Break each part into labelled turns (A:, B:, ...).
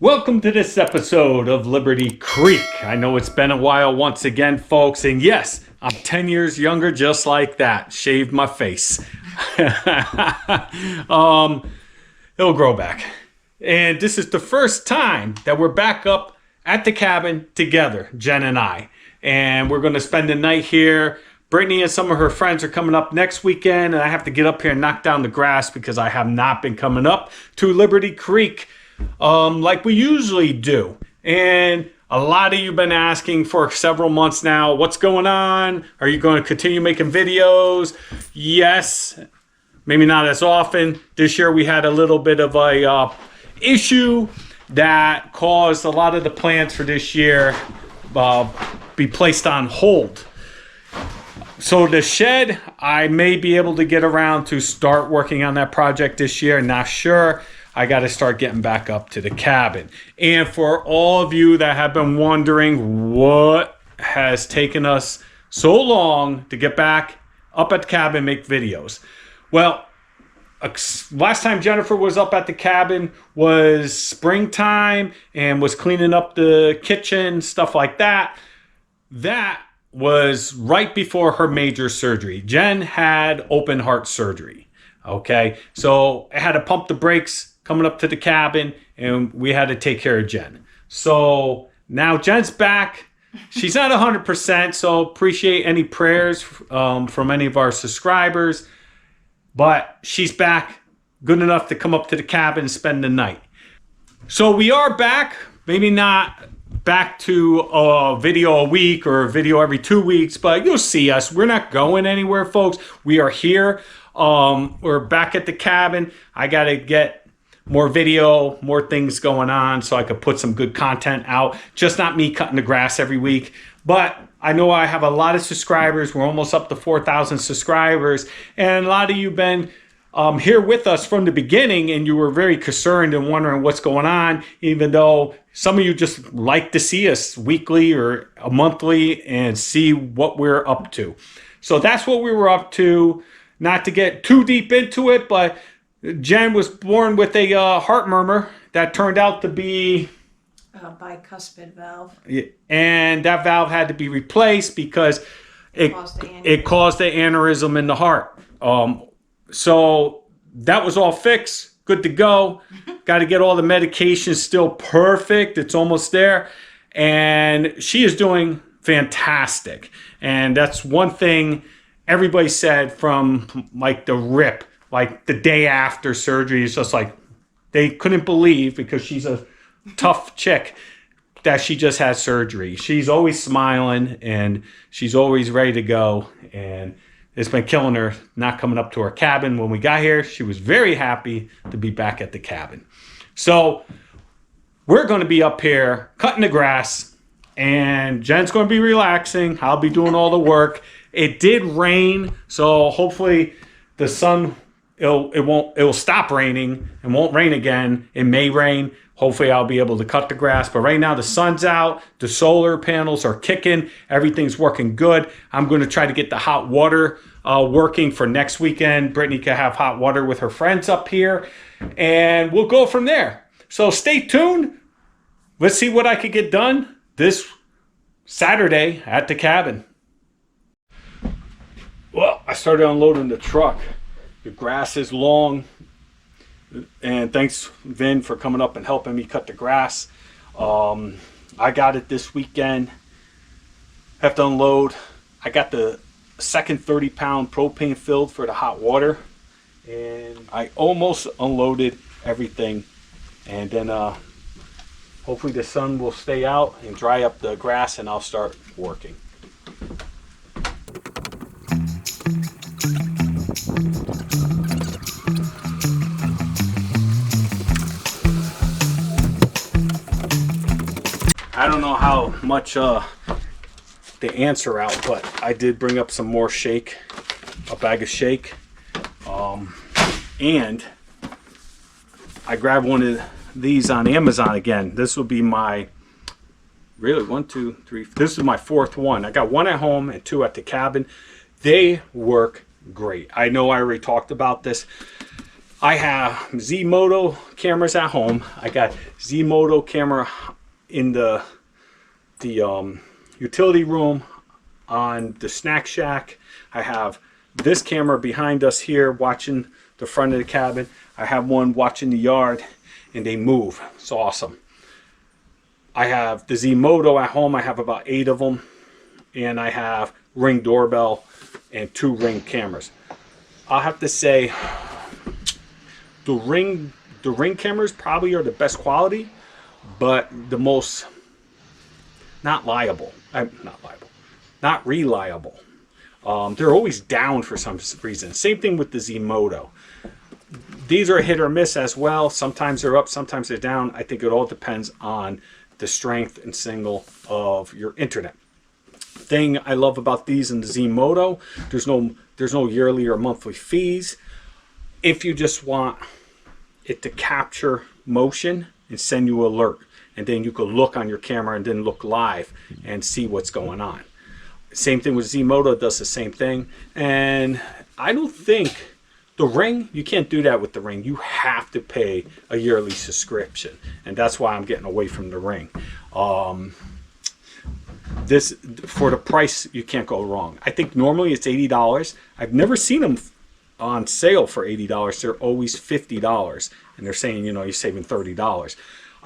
A: Welcome to this episode of Liberty Creek. I know it's been a while once again, folks, and yes, I'm 10 years younger just like that. Shaved my face. It'll grow back. And this is the first time that we're back up at the cabin together, Jen and I. And we're going to spend the night here. Brittany and some of her friends are coming up next weekend, and I have to get up here and knock down the grass because I have not been coming up to Liberty Creek like we usually do. And a lot of you have been asking for several months now, what's going on? Are you going to continue making videos? Yes, maybe not as often. This year we had a little bit of a issue that caused a lot of the plans for this year be placed on hold. So the shed, I may be able to get around to start working on that project this year. Not sure. I got to start getting back up to the cabin. And for all of you that have been wondering what has taken us so long to get back up at the cabin and make videos. Well, last time Jennifer was up at the cabin was springtime and was cleaning up the kitchen, stuff like that. That was right before her major surgery. Jen had open heart surgery. Okay, so I had to pump the brakes coming up to the cabin, and we had to take care of Jen. So now Jen's back. She's not 100%, so appreciate any prayers from any of our subscribers. But she's back, good enough to come up to the cabin and spend the night. So we are back, maybe not back to a video a week or a video every 2 weeks, but you'll see us. We're not going anywhere, folks. We are here. We're back at the cabin. I got to get more video, more things going on so I could put some good content out. Just not me cutting the grass every week. But I know I have a lot of subscribers. We're almost up to 4,000 subscribers. And a lot of you have been here with us from the beginning, and you were very concerned and wondering what's going on, even though some of you just like to see us weekly or a monthly and see what we're up to. So that's what we were up to. Not to get too deep into it, but Jen was born with a heart murmur that turned out to be
B: a bicuspid valve.
A: And that valve had to be replaced because it caused the aneurysm in the heart. So that was all fixed, good to go. Got to get all the medications still perfect. It's almost there. And she is doing fantastic. And that's one thing everybody said from like the rip. Like the day after surgery, it's just like they couldn't believe, because she's a tough chick, that she just had surgery. She's always smiling and she's always ready to go. And it's been killing her not coming up to her cabin. When we got here, she was very happy to be back at the cabin. So we're going to be up here cutting the grass, and Jen's going to be relaxing. I'll be doing all the work. It did rain, so hopefully the sun, it'll stop raining and won't rain again. It may rain. Hopefully I'll be able to cut the grass. But right now the sun's out. The solar panels are kicking. Everything's working good. I'm going to try to get the hot water working for next weekend. Brittany can have hot water with her friends up here. And we'll go from there. So stay tuned. Let's see what I could get done this Saturday at the cabin. Well, I started unloading the truck. The grass is long, and thanks, Vin, for coming up and helping me cut the grass. I got it this weekend. Have to unload. I got the second 30-pound propane filled for the hot water, and I almost unloaded everything. And then hopefully the sun will stay out and dry up the grass, and I'll start working. I don't know how much the ants are out, but I did bring up some more shake, a bag of shake, and I grabbed one of these on Amazon again. This will be my, really, 1, 2, 3, this is my fourth one. I got one at home and 2 at the cabin. They work great. I know I already talked about this. I have Z-Moto cameras at home. I got Z-Moto camera in the utility room on the snack shack. I have this camera behind us here watching the front of the cabin. I have one watching the yard, and they move. It's awesome. I have the Z-Moto at home. I have about 8 of them, and I have Ring doorbell and 2 Ring cameras. I'll have to say the Ring cameras probably are the best quality, but the most not reliable. They're always down for some reason. Same thing with the Z-Moto. These are hit or miss as well. Sometimes they're up, sometimes they're down. I think it all depends on the strength and signal of your internet. Thing I love about these and the Z-Moto, there's no yearly or monthly fees. If you just want it to capture motion and send you an alert, and then you could look on your camera and then look live and see what's going on. Same thing with Z-Moto, does the same thing. And I don't think the Ring, you can't do that with the Ring. You have to pay a yearly subscription, and that's why I'm getting away from the Ring. This, for the price, you can't go wrong. I think normally it's $80. I've never seen them on sale for $80. They're always $50, and they're saying, you know, you're saving $30.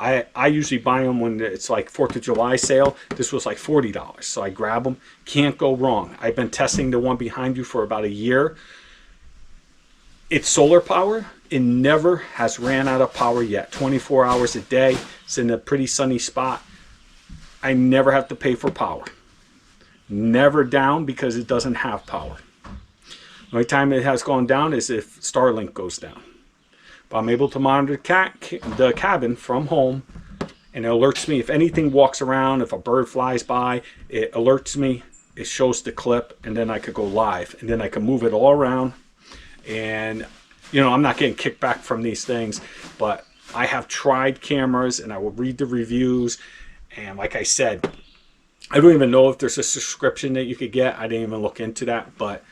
A: I usually buy them when it's like 4th of July sale. This was like $40, so I grab them. Can't go wrong. I've been testing the one behind you for about a year. It's solar power. It never has ran out of power yet. 24 hours a day. It's in a pretty sunny spot. I never have to pay for power. Never down because it doesn't have power. The only time it has gone down is if Starlink goes down. But I'm able to monitor the cabin from home, and it alerts me if anything walks around, if a bird flies by, it alerts me, it shows the clip, and then I could go live, and then I can move it all around. And you know, I'm not getting kickback from these things, but I have tried cameras, and I will read the reviews. And like I said, I don't even know if there's a subscription that you could get. I didn't even look into that, but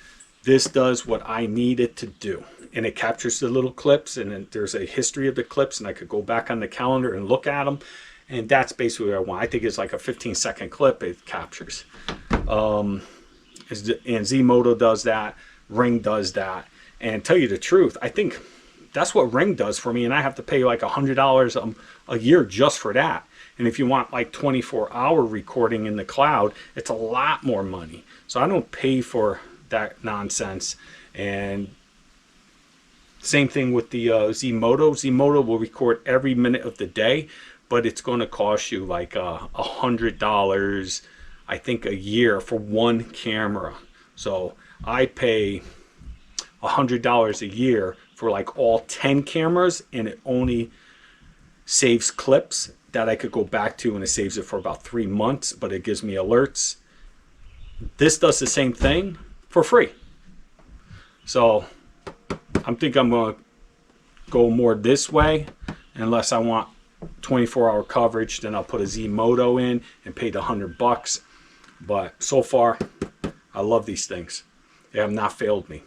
A: this does what I need it to do. And it captures the little clips, and then there's a history of the clips, and I could go back on the calendar and look at them. And that's basically what I want. I think it's like a 15-second clip it captures. And Z-Moto does that. Ring does that. And tell you the truth, I think that's what Ring does for me, and I have to pay like $100 a year just for that. And if you want like 24-hour recording in the cloud, it's a lot more money. So I don't pay for that nonsense. And same thing with the Z-Moto. Z-Moto will record every minute of the day, but it's going to cost you like $100, I think, a year for one camera. So I pay $100 a year for like all 10 cameras, and it only saves clips that I could go back to, and it saves it for about 3 months, but it gives me alerts. This does the same thing for free. So I think I'm going to go more this way. Unless I want 24-hour coverage, then I'll put a Z-Moto in and pay the $100. But so far, I love these things. They have not failed me.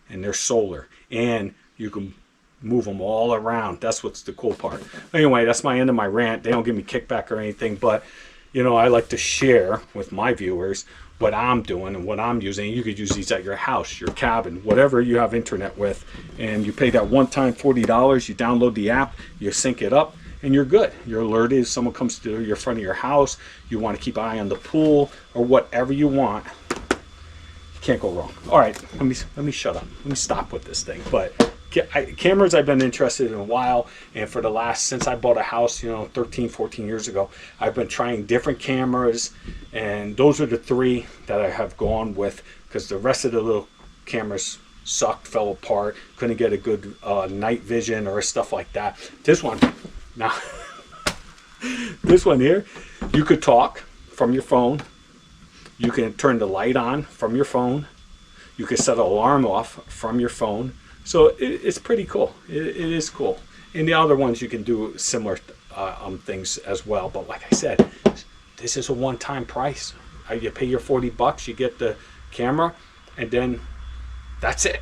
A: And they're solar. And you can move them all around. That's what's the cool part. Anyway, that's my end of my rant. They don't give me kickback or anything, but you know, I like to share with my viewers what I'm doing and what I'm using. You could use these at your house, your cabin, whatever you have internet with, and you pay that one-time $40. You download the app, you sync it up, and you're good. You're alerted if someone comes to your front of your house. You want to keep an eye on the pool or whatever you want. You can't go wrong. All right, let me shut up. Let me stop with this thing. But cameras I've been interested in a while, and for the last, since I bought a house, you know, 13, 14 years ago, I've been trying different cameras, and those are the 3 that I have gone with, because the rest of the little cameras sucked, fell apart, couldn't get a good night vision or stuff like that. This one, now, this one here, you could talk from your phone, you can turn the light on from your phone, you can set an alarm off from your phone. So it's pretty cool. It is cool. And the other ones you can do similar things as well. But like I said, this is a one-time price. You pay your $40, you get the camera, and then that's it.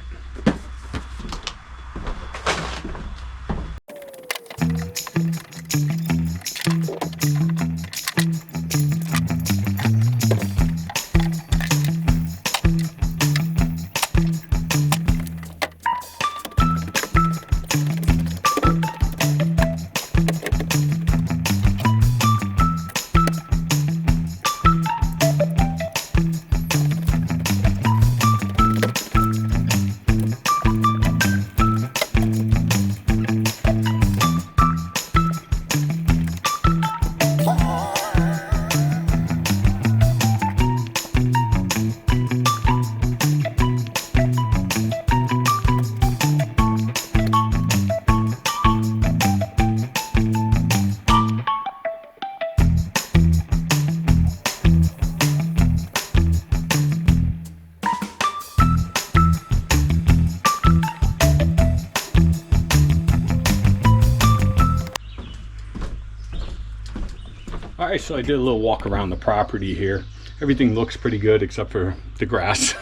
A: All right, so I did a little walk around the property here. Everything looks pretty good except for the grass.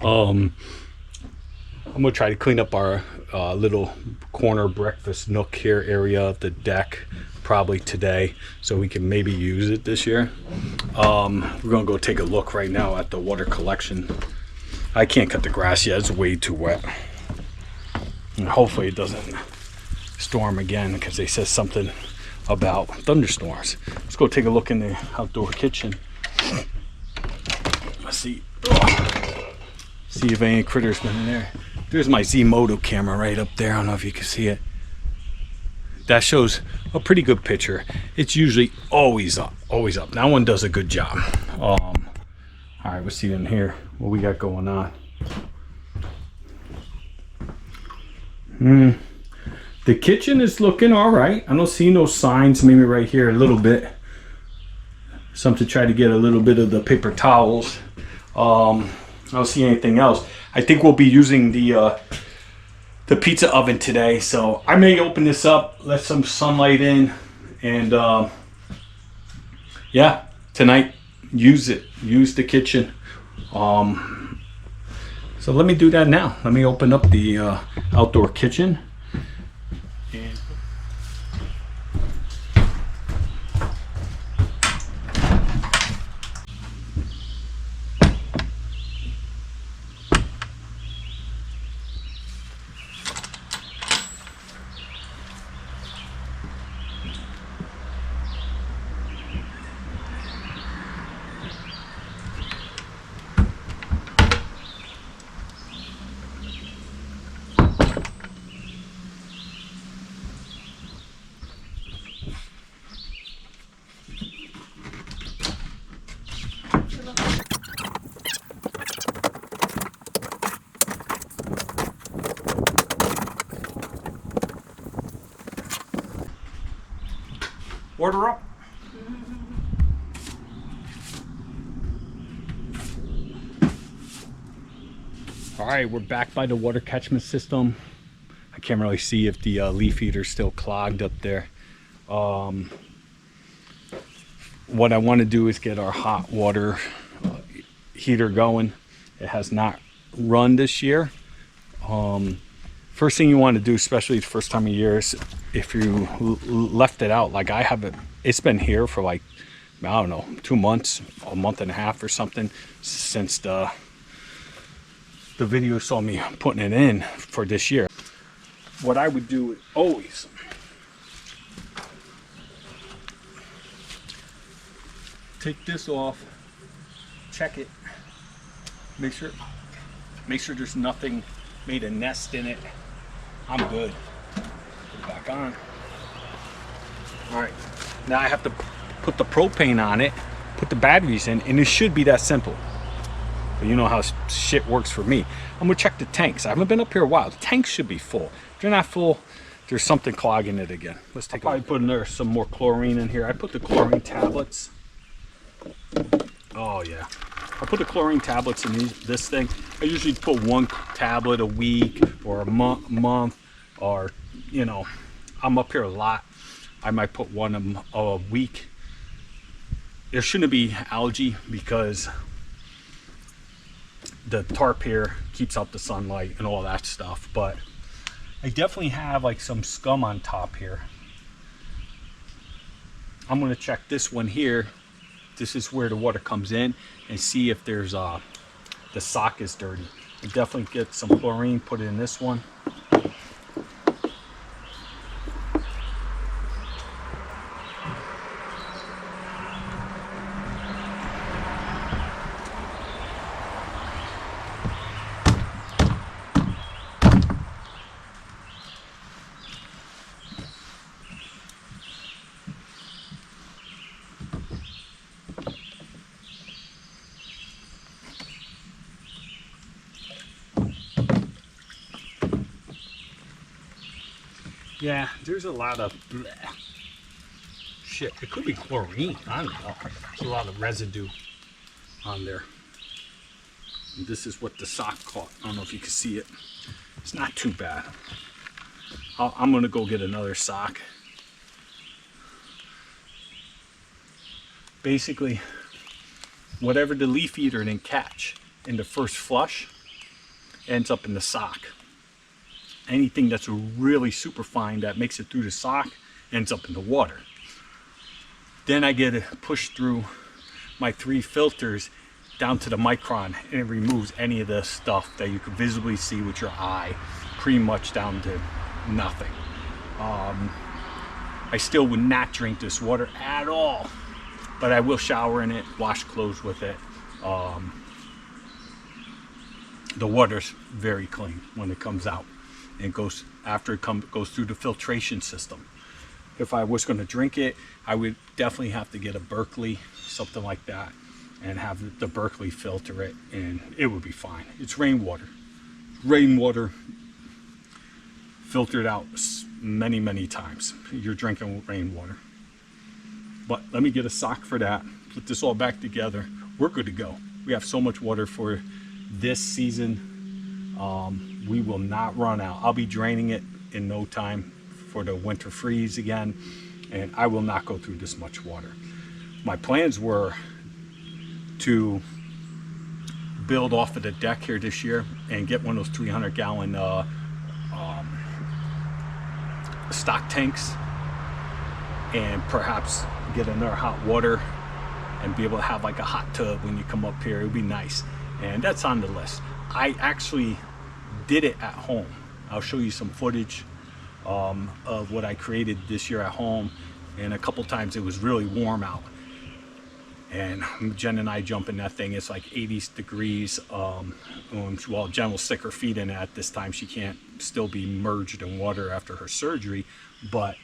A: I'm gonna try to clean up our little corner breakfast nook here area of the deck probably today, so we can maybe use it this year. We're gonna go take a look right now at the water collection. I can't cut the grass yet, it's way too wet. And hopefully it doesn't storm again, because they said something about thunderstorms. Let's go take a look in the outdoor kitchen. Let's see. See if any critters been in there. There's my Z-Moto camera right up there. I don't know if you can see it. That shows a pretty good picture. It's usually always up, always up. That one does a good job. All right, let's see in here what we got going on. The kitchen is looking all right. I don't see no signs. Maybe right here a little bit. Something to try to get a little bit of the paper towels. I don't see anything else. I think we'll be using the pizza oven today, so I may open this up, let some sunlight in, and yeah, tonight use the kitchen. So let me do that now. Let me open up the outdoor kitchen. Order up. All right, we're back by the water catchment system. I can't really see if the leaf heater's still clogged up there. What I want to do is get our hot water heater going. It has not run this year. First thing you want to do, especially the first time of year, is if you left it out like I have it. It's been here for like, I don't know, 2 months, a month and a half or something since the video saw me putting it in for this year. What I would do is always take this off, check it, make sure there's nothing made a nest in it. I'm good. Put it back on. All right, now I have to put the propane on it, put the batteries in, and it should be that simple. But you know how shit works for me. I'm gonna check the tanks. I haven't been up here a while. The tanks should be full. If they're not full, there's something clogging it again. Let's take a look. I'll probably put in there some more chlorine in here. I put the chlorine tablets. Oh yeah. I put the chlorine tablets in this thing. I usually put 1 tablet a week or a month, or, you know, I'm up here a lot. I might put 1 a week. There shouldn't be algae because the tarp here keeps out the sunlight and all that stuff, but I definitely have like some scum on top here. I'm going to check this one here. This is where the water comes in, and see if there's the sock is dirty. I definitely get some chlorine, put it in this one. Yeah, there's a lot of bleh. Shit. It could be chlorine. I don't know. There's a lot of residue on there. And this is what the sock caught. I don't know if you can see it. It's not too bad. I'm gonna go get another sock. basically whatever the leaf eater didn't catch in the first flush ends up in the sock. Anything that's really super fine that makes it through the sock ends up in the water. Then I get it pushed through my 3 filters down to the micron, and it removes any of the stuff that you could visibly see with your eye, pretty much down to nothing. I still would not drink this water at all, but I will shower in it, wash clothes with it. The water's very clean when it comes out, and goes after it goes through the filtration system. If I was going to drink it, I would definitely have to get a Berkeley, something like that, and have the Berkeley filter it, and it would be fine. It's rainwater. Rainwater filtered out many, many times. You're drinking rainwater. But let me get a sock for that, put this all back together. We're good to go. We have so much water for this season. We will not run out. I'll be draining it in no time for the winter freeze again, and I will not go through this much water. My plans were to build off of the deck here this year and get one of those 300-gallon stock tanks, and perhaps get another hot water and be able to have like a hot tub when you come up here. It would be nice, and that's on the list. I actually did it at home. I'll show you some footage of what I created this year at home, and a couple times it was really warm out, and Jen and I jump in that thing. It's like 80 degrees. Well, Jen will stick her feet in it at this time. She can't still be merged in water after her surgery, but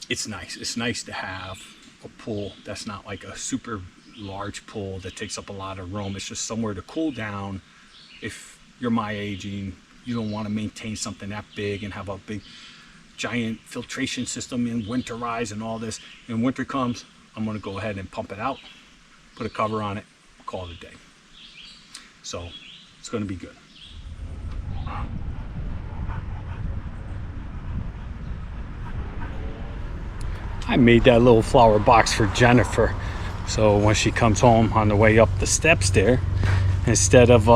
A: it's nice. It's nice to have a pool that's not like a super large pool that takes up a lot of room. It's just somewhere to cool down. If you're my age and you don't want to maintain something that big and have a big giant filtration system and winterize and all this, and winter comes, I'm going to go ahead and pump it out, put a cover on it, call it a day. So it's going to be good. I made that little flower box for Jennifer, so when she comes home on the way up the steps there, instead of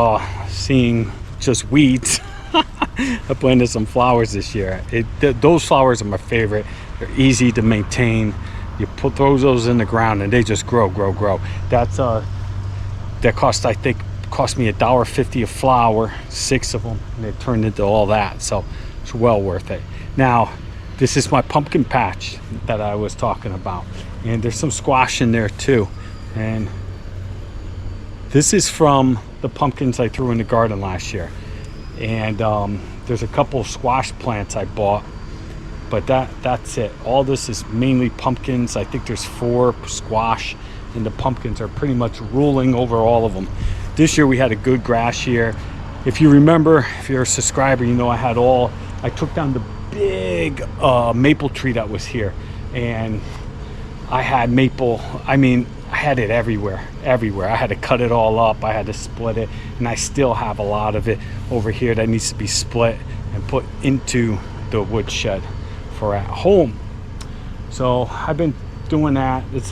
A: seeing just weeds, I planted some flowers this year. Those flowers are my favorite. They're easy to maintain. You throw those in the ground and they just grow. That's that cost me $1.50 a flower, 6 of them, and it turned into all that. So it's well worth it. Now, this is my pumpkin patch that I was talking about, and there's some squash in there too. And this is from the pumpkins I threw in the garden last year. And there's a couple of squash plants I bought, but that's it. All this is mainly pumpkins. I think there's 4 squash, and the pumpkins are pretty much ruling over all of them. This year we had a good grass year. If you remember, if you're a subscriber, you know I took down the big maple tree that was here, and I had maple, I had it everywhere. I had to cut it all up. I had to split it, and I still have a lot of it over here that needs to be split and put into the woodshed for at home. So I've been doing that. It's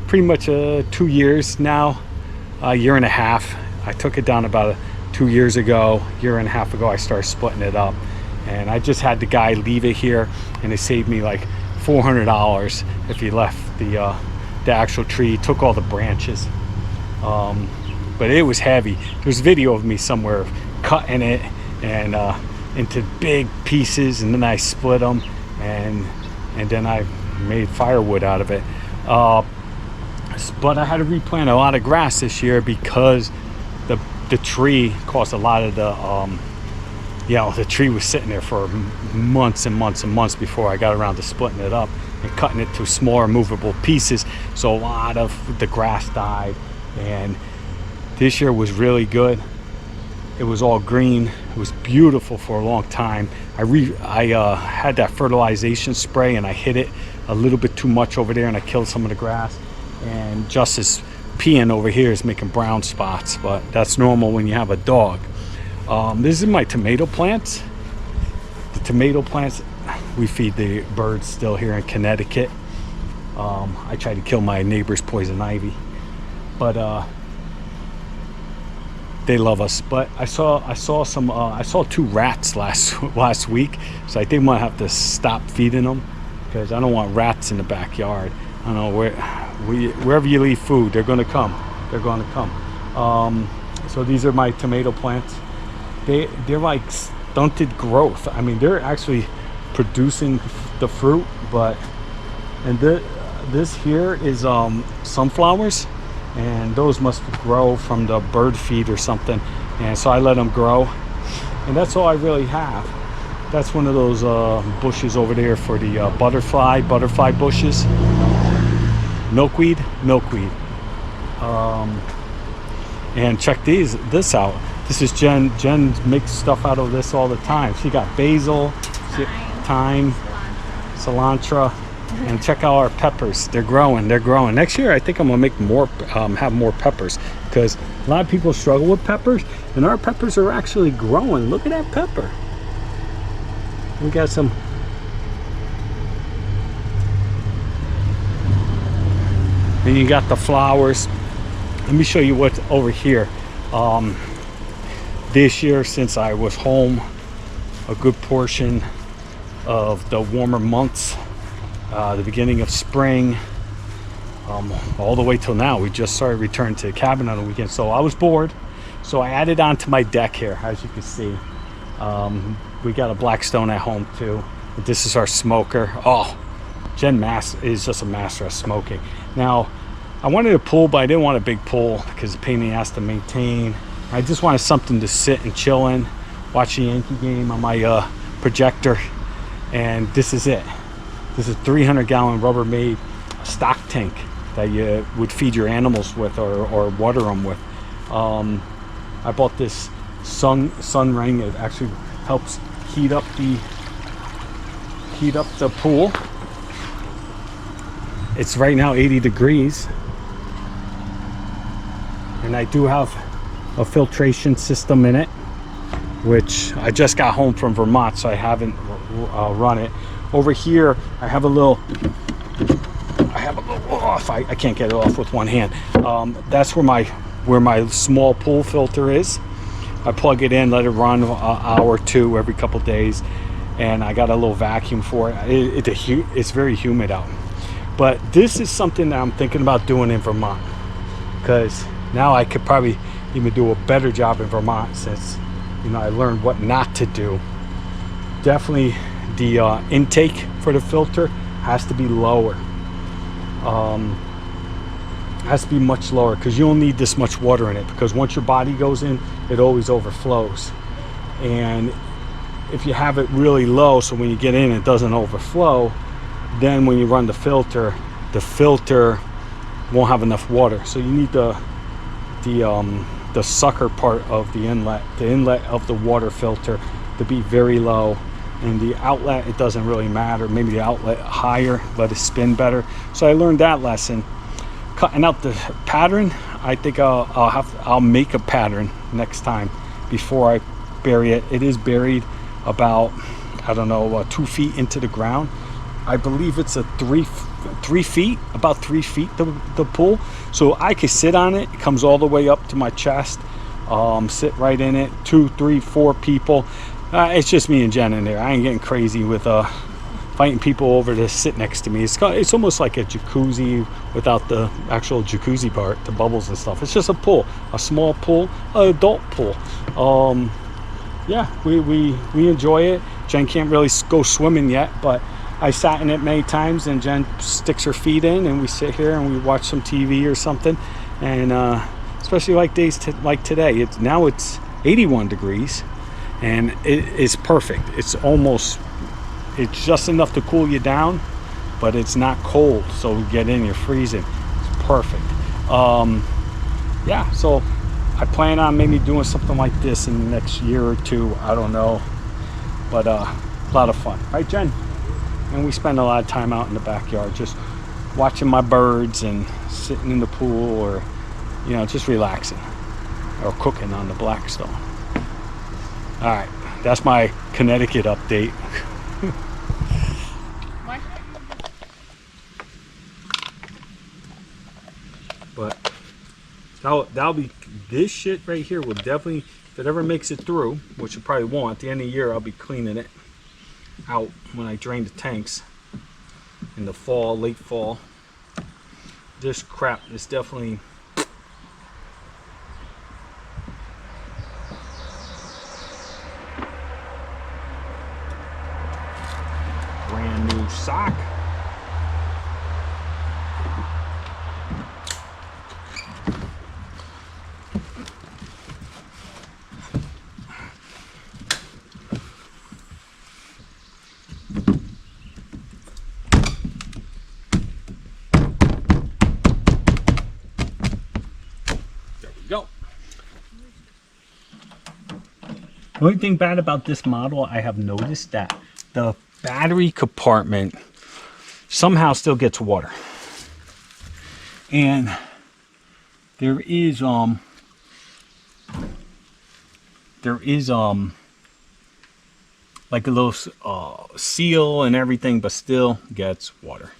A: pretty much 2 years now, a year and a half. I took it down about 2 years ago, year and a half ago. I started splitting it up, and I just had the guy leave it here, and it saved me like $400 if he left the actual tree, took all the branches, but it was heavy. There's video of me somewhere cutting it and into big pieces, and then I split them, and then I made firewood out of it. But I had to replant a lot of grass this year because the tree caused a lot of the tree was sitting there for months and months and months before I got around to splitting it up and cutting it to smaller movable pieces. So a lot of the grass died, and this year was really good. It was all green. It was beautiful for a long time. I had that fertilization spray, and I hit it a little bit too much over there, and I killed some of the grass. And Justice peeing over here is making brown spots, but that's normal when you have a dog. This is my tomato plants. The tomato plants, we feed the birds still here in Connecticut. I tried to kill my neighbor's poison ivy, but they love us. But I saw some I saw 2 rats last week, so I think I'm gonna have to stop feeding them because I don't want rats in the backyard. I don't know wherever you leave food, they're gonna come. They're gonna come. So these are my tomato plants. They're like stunted growth. I mean, they're actually producing the fruit, but this here is sunflowers, and those must grow from the bird feed or something, and so I let them grow, and that's all I really have. That's one of those bushes over there for the butterfly bushes. Milkweed. And check this out. This is Jen makes stuff out of this all the time. She got basil, thyme, cilantro. And check out our peppers. They're growing. Next year I think I'm gonna make more, have more peppers, because a lot of people struggle with peppers, and our peppers are actually growing. Look at that pepper. We got some. And you got the flowers. Let me show you what's over here. This year, since I was home a good portion of the warmer months, the beginning of spring, all the way till now, we just started returning to the cabin on the weekend. So I was bored, so I added on to my deck here, as you can see. We got a Blackstone at home too. This is our smoker. Oh, Jen is just a master of smoking. Now, I wanted a pool, but I didn't want a big pool because it's a pain in the ass to maintain. I just wanted something to sit and chill in, watch the Yankee game on my projector, and this is it. This is a 300-gallon Rubbermaid stock tank that you would feed your animals with or water them with. I bought this sun ring. It actually helps heat up the pool. It's right now 80 degrees, and I do have a filtration system in it, which I just got home from Vermont, so I haven't run it. Over here I have a little off. I can't get it off with one hand. That's where my small pool filter is. I plug it in, let it run an hour or two every couple days, and I got a little vacuum for it. It's very humid out. But this is something that I'm thinking about doing in Vermont, because now I could probably even do a better job in Vermont, since I learned what not to do. Definitely the intake for the filter has to be lower. Has to be much lower, because you don't need this much water in it, because once your body goes in, it always overflows. And if you have it really low, so when you get in it doesn't overflow, then when you run the filter won't have enough water. So you need the sucker part of the inlet of the water filter to be very low, and the outlet, it doesn't really matter. Maybe the outlet higher, let it spin better. So I learned that lesson. Cutting out the pattern, I think I'll make a pattern next time before I bury it. It is buried about, I don't know, 2 feet into the ground. I believe it's a 3 feet, about 3 feet, the pool. So I could sit on it. It comes all the way up to my chest. Sit right in it. 2, 3, 4 people. It's just me and Jen in there. I ain't getting crazy with fighting people over to sit next to me. It's almost like a jacuzzi without the actual jacuzzi part, the bubbles and stuff. It's just a pool, a small pool, an adult pool. Yeah, we enjoy it. Jen can't really go swimming yet, but I sat in it many times, and Jen sticks her feet in, and we sit here and we watch some TV or something. And especially like days like today, it's 81 degrees, and it is perfect. It's just enough to cool you down, but it's not cold, so we get in, you're freezing. It's perfect. Yeah, so I plan on maybe doing something like this in the next year or two. I don't know, but a lot of fun, right, Jen? And we spend a lot of time out in the backyard, just watching my birds and sitting in the pool, or just relaxing or cooking on the Blackstone. All right, that's my Connecticut update. That'll be, this shit right here will definitely, if it ever makes it through, which it probably won't, at the end of the year I'll be cleaning it out when I drain the tanks in the fall, late fall. This crap is definitely brand new sock. Go. The only thing bad about this model, I have noticed that the battery compartment somehow still gets water. And there is like a little seal and everything, but still gets water.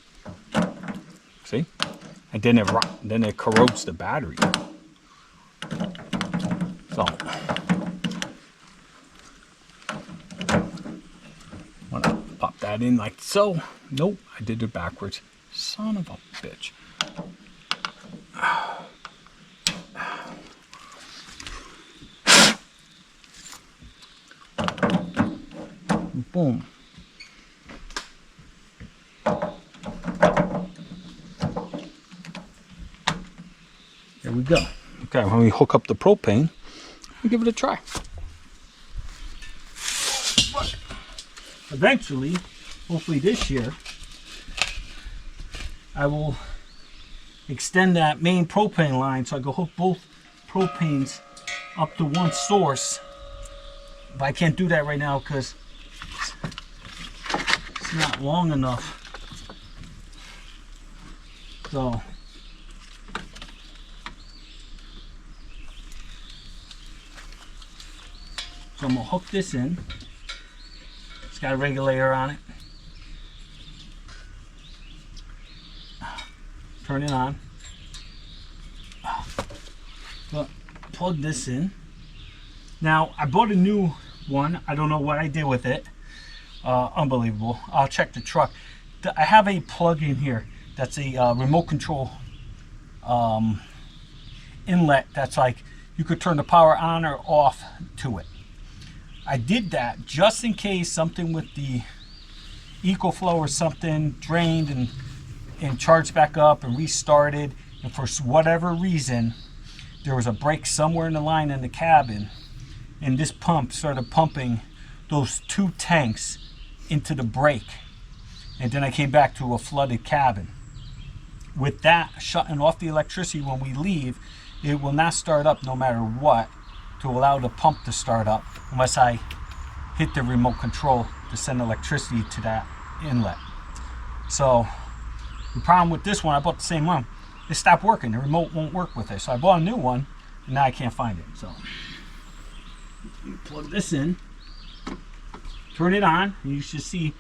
A: See? And then it corrodes the battery. So, I'm gonna pop that in like so. Nope, I did it backwards. Son of a bitch. Boom. There we go. Okay, when we hook up the propane, we'll give it a try. But eventually, hopefully this year, I will extend that main propane line so I can hook both propanes up to one source. But I can't do that right now because it's not long enough. So I'm gonna hook this in. It's got a regulator on it. Turn it on. Plug this in. Now I bought a new one. I don't know what I did with it. Unbelievable. I'll check the truck. I have a plug in here that's a remote control inlet that's like you could turn the power on or off to it. I did that just in case something with the EcoFlow or something drained and charged back up and restarted, and for whatever reason there was a break somewhere in the line in the cabin and this pump started pumping those two tanks into the break, and then I came back to a flooded cabin. With that shutting off the electricity when we leave, it will not start up no matter what to allow the pump to start up unless I hit the remote control to send electricity to that inlet. So the problem with this one, I bought the same one, it stopped working. The remote won't work with it. So I bought a new one and now I can't find it. So you plug this in, turn it on, and you should see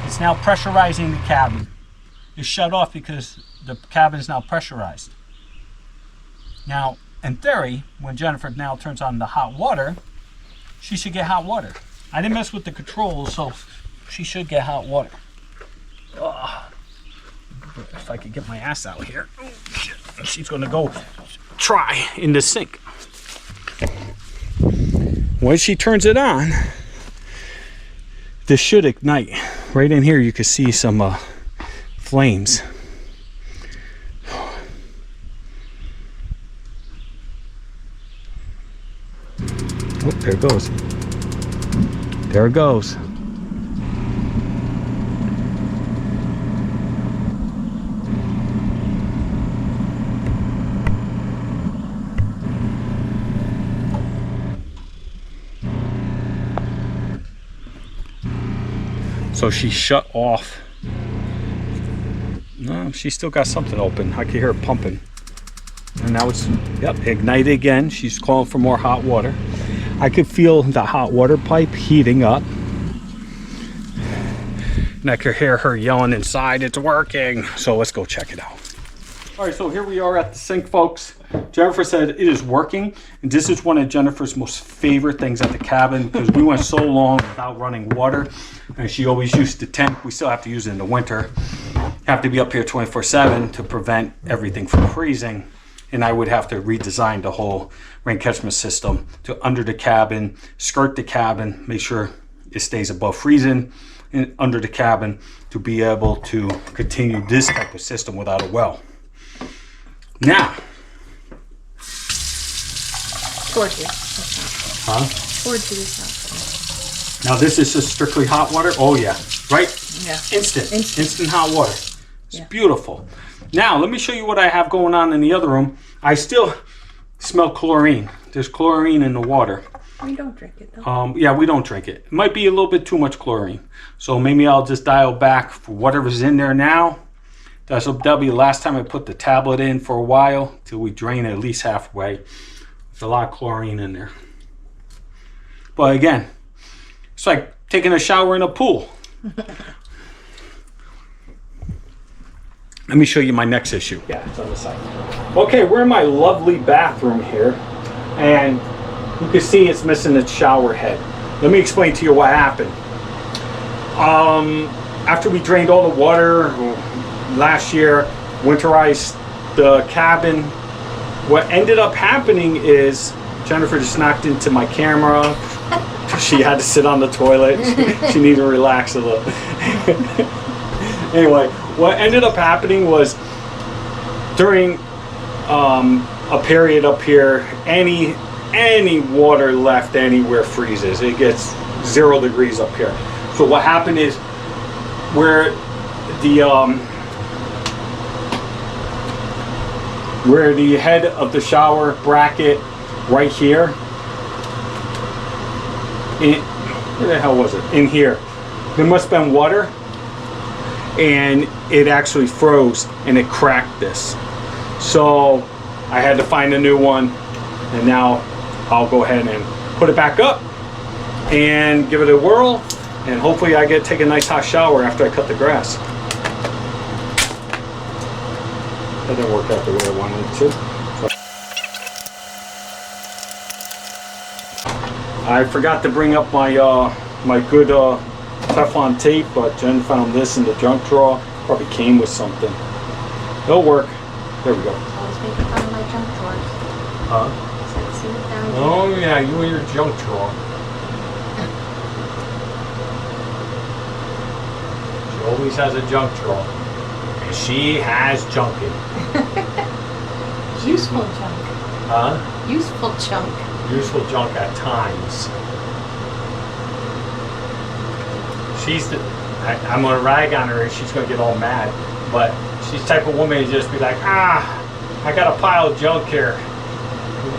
A: it's now pressurizing the cabin. It's shut off because the cabin is now pressurized. Now, in theory, when Jennifer now turns on the hot water, she should get hot water. I didn't mess with the controls, so she should get hot water. If I could get my ass out here. Oh, shit. She's gonna go try in the sink. When she turns it on, this should ignite. Right in here you can see some flames. Oh, there it goes. There it goes. So she shut off. No, she still got something open. I can hear it pumping. And now it's, yep, ignited again. She's calling for more hot water. I could feel the hot water pipe heating up. And I could hear her yelling inside, it's working. So let's go check it out. All right, so here we are at the sink, folks. Jennifer said it is working, and this is one of Jennifer's most favorite things at the cabin because we went so long without running water, and she always used the tank. We still have to use it in the winter. Have to be up here 24/7 to prevent everything from freezing, and I would have to redesign the whole rain catchment system to under the cabin, skirt the cabin, make sure it stays above freezing and under the cabin to be able to continue this type of system without a well. Now,
B: Towards you.
A: huh?
B: Towards you is
A: Now this is just strictly hot water. Oh yeah, right?
B: Yeah.
A: Instant hot water. It's
B: Yeah.
A: beautiful. Now let me show you what I have going on in the other room. I still smell chlorine. There's chlorine in the water.
B: We don't drink it though.
A: Yeah, we don't drink it. It might be a little bit too much chlorine. So maybe I'll just dial back for whatever's in there now. That'll be the last time I put the tablet in for a while till we drain it at least halfway. There's a lot of chlorine in there. But again, it's like taking a shower in a pool. Let me show you my next issue. Yeah, it's on the side. Okay, we're in my lovely bathroom here, and you can see it's missing its shower head. Let me explain to you what happened. After we drained all the water last year, winterized the cabin, what ended up happening is Jennifer just knocked into my camera. She had to sit on the toilet. She needed to relax a little. Anyway, what ended up happening was during a period up here, any water left anywhere freezes. It gets 0 degrees up here. So what happened is where the head of the shower bracket right here, where the hell was it? In here. There must have been water, and it actually froze and it cracked this. So I had to find a new one, and now I'll go ahead and put it back up and give it a whirl, and hopefully I take a nice hot shower after I cut the grass. That didn't work out the way I wanted it to. I forgot to bring up my my good Teflon tape, but Jen found this in the junk drawer. Probably came with something. It'll work. There we go.
B: Always making fun of my junk drawers.
A: Huh?
B: So see what down there.
A: Oh yeah, you and your junk drawer. She always has a junk drawer. And she has junking.
B: Useful junk.
A: Huh?
B: Useful junk.
A: Useful junk at times. I'm gonna rag on her and she's gonna get all mad, but she's the type of woman to just be like, I got a pile of junk here.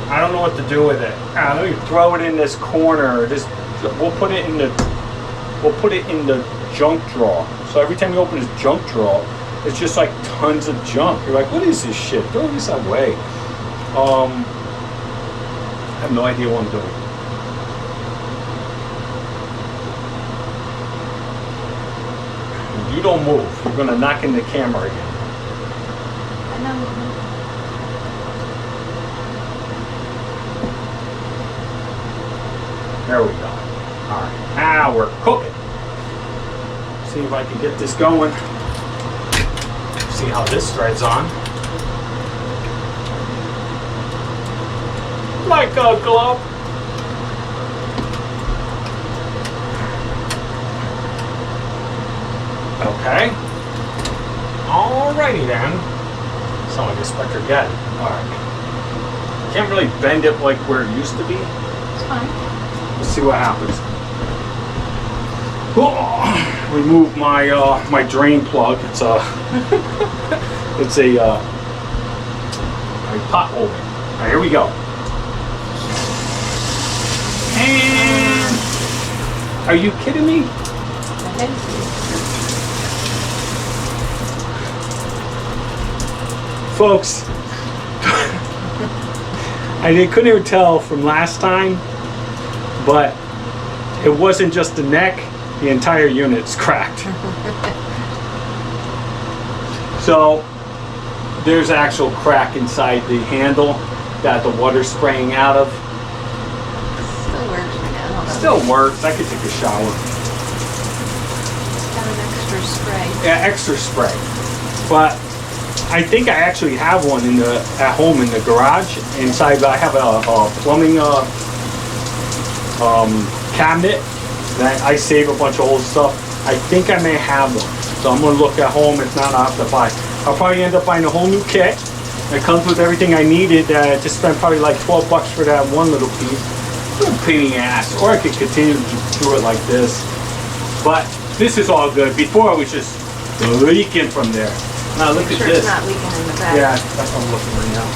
A: I don't know what to do with it. Let me throw it in this corner. We'll put it in the junk drawer. So every time you open this junk drawer, it's just like tons of junk. You're like, what is this shit? Throw this away. I have no idea what I'm doing. You don't move. You're gonna knock in the camera again.
B: I know.
A: There we go. All right, now we're cooking. See if I can get this going. See how this threads on. Like a glove. Okay. Alrighty then. Sound like a Spectre Gadget. Alright. Can't really bend it like where it used to be.
B: It's fine.
A: Let's see what happens. Oh, remove my my drain plug. It's a it's a pot holder. Alright, here we go. And are you kidding me? Folks, I couldn't even tell from last time, but it wasn't just the neck, the entire unit's cracked. So there's an actual crack inside the handle that the water's spraying out of.
B: Still works for now. Hold on.
A: Still works. I could take a shower.
B: Got an extra spray.
A: Yeah, extra spray. But I think I actually have one at home in the garage. Inside, I have a plumbing cabinet that I save a bunch of old stuff. I think I may have one. So I'm gonna look at home. If not, I'll have to buy. I'll probably end up buying a whole new kit. It comes with everything I needed. Just spent probably like $12 for that one little piece. A pain in the ass. Or I could continue to do it like this. But this is all good. Before it was just leaking from there. Now look
B: Make
A: at
B: sure
A: this.
B: it's not leaking in the back.
A: Yeah, that's what I'm looking right now.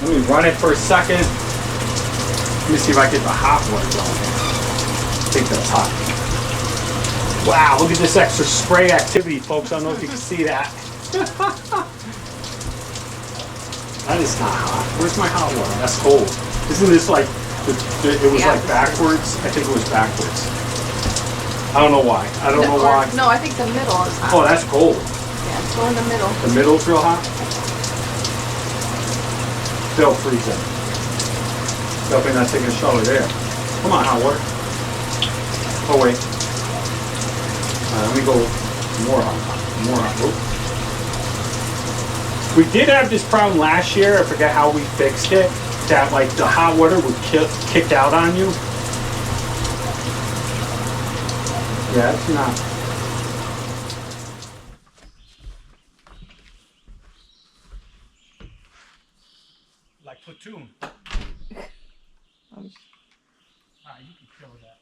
A: Let me run it for a second. Let me see if I get the hot water going here. I think that's hot. Wow, look at this extra spray activity, folks. I don't know if you can see that. That is not hot. Where's my hot water? That's cold. Isn't this like, it was like backwards? I think it was backwards. I don't know why. I don't know why.
B: No, I think the middle is hot.
A: Oh, that's cold.
B: Yeah, it's going in the middle.
A: The middle's real hot? Still freezing. Definitely not taking a shower there. Come on, hot water. Oh, wait. Let me go more hot. More hot. Oop. We did have this problem last year. I forget how we fixed it. That like the hot water would kick out on you. Yeah, it's not. Like platoon. Alright, you can kill that.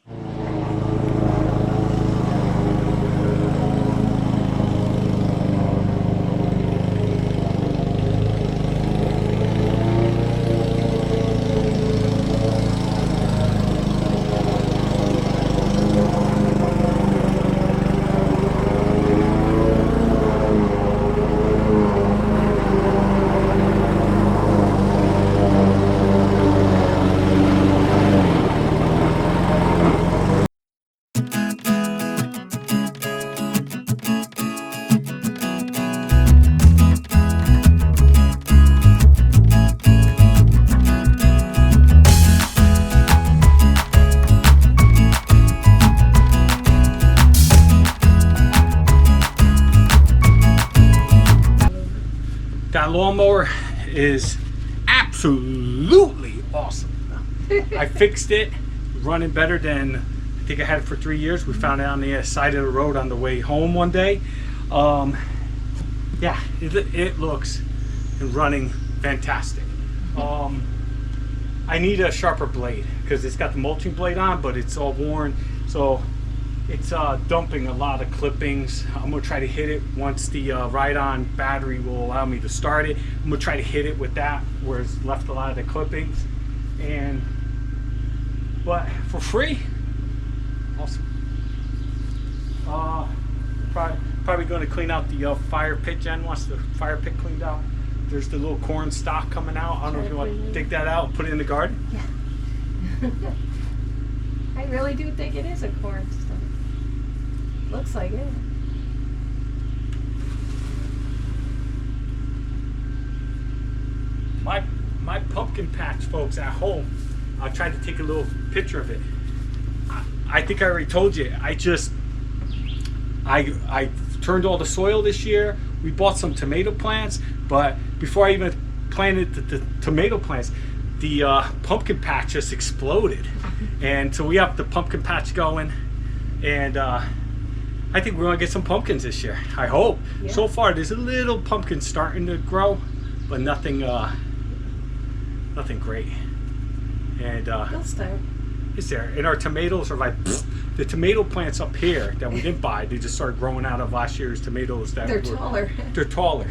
A: That lawnmower is absolutely awesome. I fixed it, running better than, I think I had it for 3 years. We found it on the side of the road on the way home one day. Yeah, it looks and running fantastic. I need a sharper blade because it's got the mulching blade on, but it's all worn. So it's dumping a lot of clippings. I'm gonna try to hit it once the ride-on battery will allow me to start it. I'm gonna try to hit it with that where it's left a lot of the clippings. But for free, awesome. Probably going to clean out the fire pit. Jen wants the fire pit cleaned out. There's the little corn stalk coming out. I don't know if you want to dig that out and put it in the garden.
B: Yeah. I really do think it is a corn stalk. Looks like it.
A: My pumpkin patch, folks, at home. I tried to take a little picture of it. I think I already told you. I turned all the soil this year. We bought some tomato plants, but before I even planted the tomato plants, the pumpkin patch just exploded. And so we have the pumpkin patch going, and I think we're gonna get some pumpkins this year. I hope.
B: Yeah.
A: So far, there's a little pumpkin starting to grow, but nothing great. And
B: They'll start.
A: is there? And our tomatoes are like the tomato plants up here that we didn't buy. They just started growing out of last year's tomatoes. That
B: They're taller.
A: They're taller.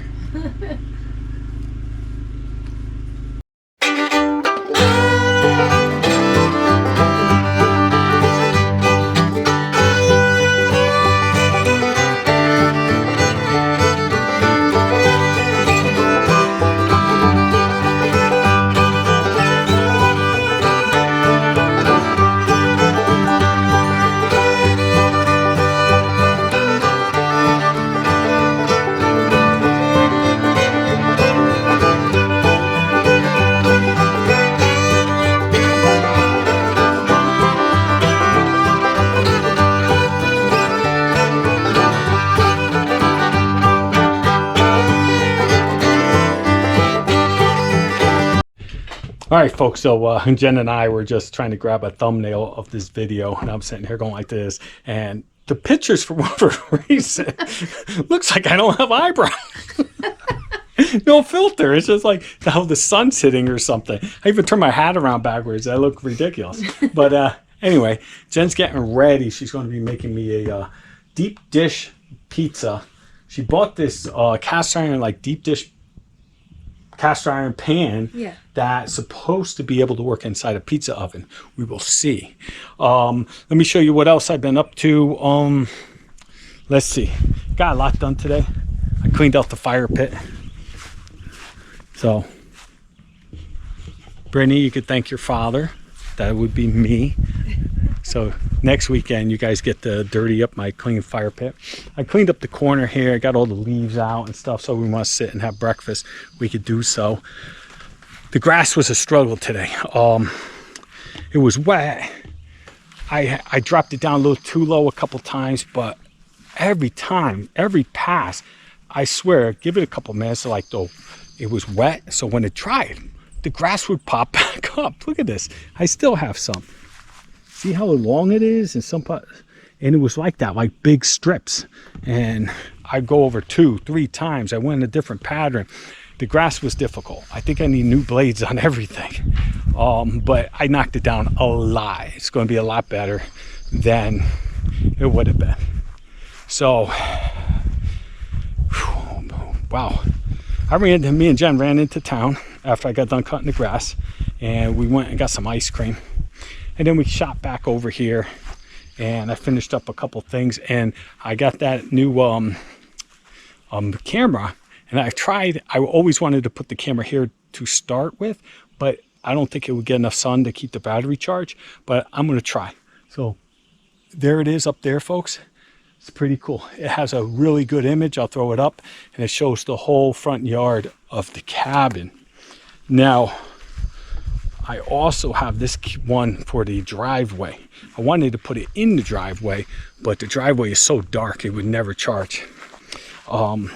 A: All right, folks, so Jen and I were just trying to grab a thumbnail of this video, and I'm sitting here going like this, and the pictures, for whatever reason, looks like I don't have eyebrows. No filter. It's just like how the sun's hitting or something. I even turned my hat around backwards. I look ridiculous. But anyway, Jen's getting ready. She's going to be making me a deep dish pizza. She bought this cast iron, like deep dish cast iron pan that's supposed to be able to work inside a pizza oven. We will see. Let me show you what else I've been up to. Let's see. Got a lot done today. I cleaned out the fire pit. So, Brittany, you could thank your father. That would be me. So next weekend, you guys get to dirty up my clean fire pit. I cleaned up the corner here. I got all the leaves out and stuff. So we want to sit and have breakfast. We could do so. The grass was a struggle today. It was wet. I dropped it down a little too low a couple times, but every time, every pass, I swear, give it a couple minutes, like though it was wet. So when it dried, the grass would pop back up. Look at this. I still have some. See how long it is? And it was like that, like big strips. And I'd go over 2-3 times. I went in a different pattern. The grass was difficult. I think I need new blades on everything. But I knocked it down a lot. It's going to be a lot better than it would have been. So, wow. Me and Jen ran into town after I got done cutting the grass. And we went and got some ice cream. And then we shot back over here, and I finished up a couple things, and I got that new camera, and I always wanted to put the camera here to start with, but I don't think it would get enough sun to keep the battery charged, but I'm going to try. So there it is up there, folks. It's pretty cool. It has a really good image. I'll throw it up, and it shows the whole front yard of the cabin. Now, I also have this one for the driveway. I wanted to put it in the driveway, but the driveway is so dark it would never charge. I'm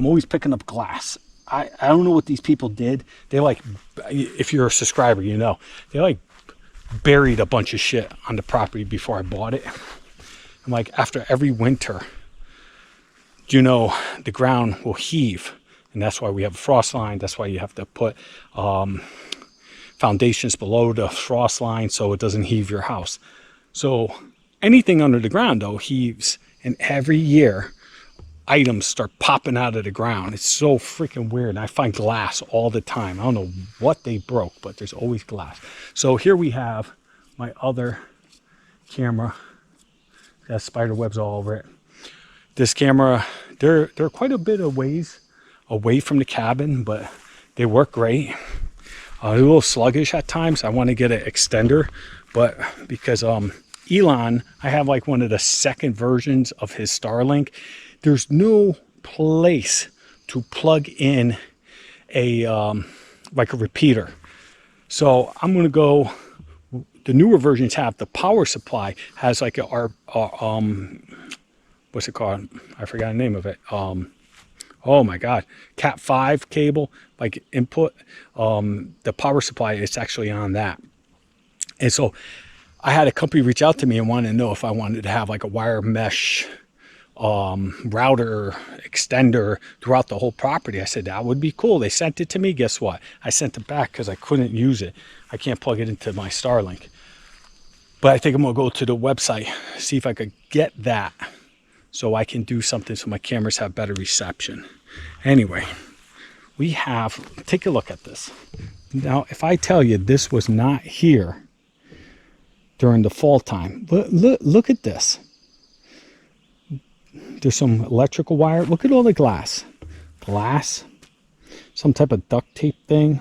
A: always picking up glass. I don't know what these people did. They like, if you're a subscriber, you know, they like buried a bunch of shit on the property before I bought it. And like after every winter, you know, the ground will heave. And that's why we have a frost line. That's why you have to put foundations below the frost line so it doesn't heave your house. So anything under the ground though heaves, and every year items start popping out of the ground. It's so freaking weird. And I find glass all the time. I don't know what they broke, but there's always glass. So here we have my other camera. Got spider webs all over it. This camera, they're quite a bit of ways away from the cabin, but they work great. A little sluggish at times. I want to get an extender, but because Elon, I have like one of the second versions of his Starlink. There's no place to plug in a like a repeater. So I'm going to go. The newer versions have the power supply has like a what's it called? I forgot the name of it. Oh my God, Cat 5 cable, like input. The power supply is actually on that. And so I had a company reach out to me and wanted to know if I wanted to have like a wire mesh router extender throughout the whole property. I said, that would be cool. They sent it to me. Guess what? I sent it back because I couldn't use it. I can't plug it into my Starlink. But I think I'm going to go to the website, see if I could get that, so I can do something so my cameras have better reception. Anyway, we have, take a look at this. Now, if I tell you this was not here during the fall time, look at this. There's some electrical wire. Look at all the glass. Glass, some type of duct tape thing.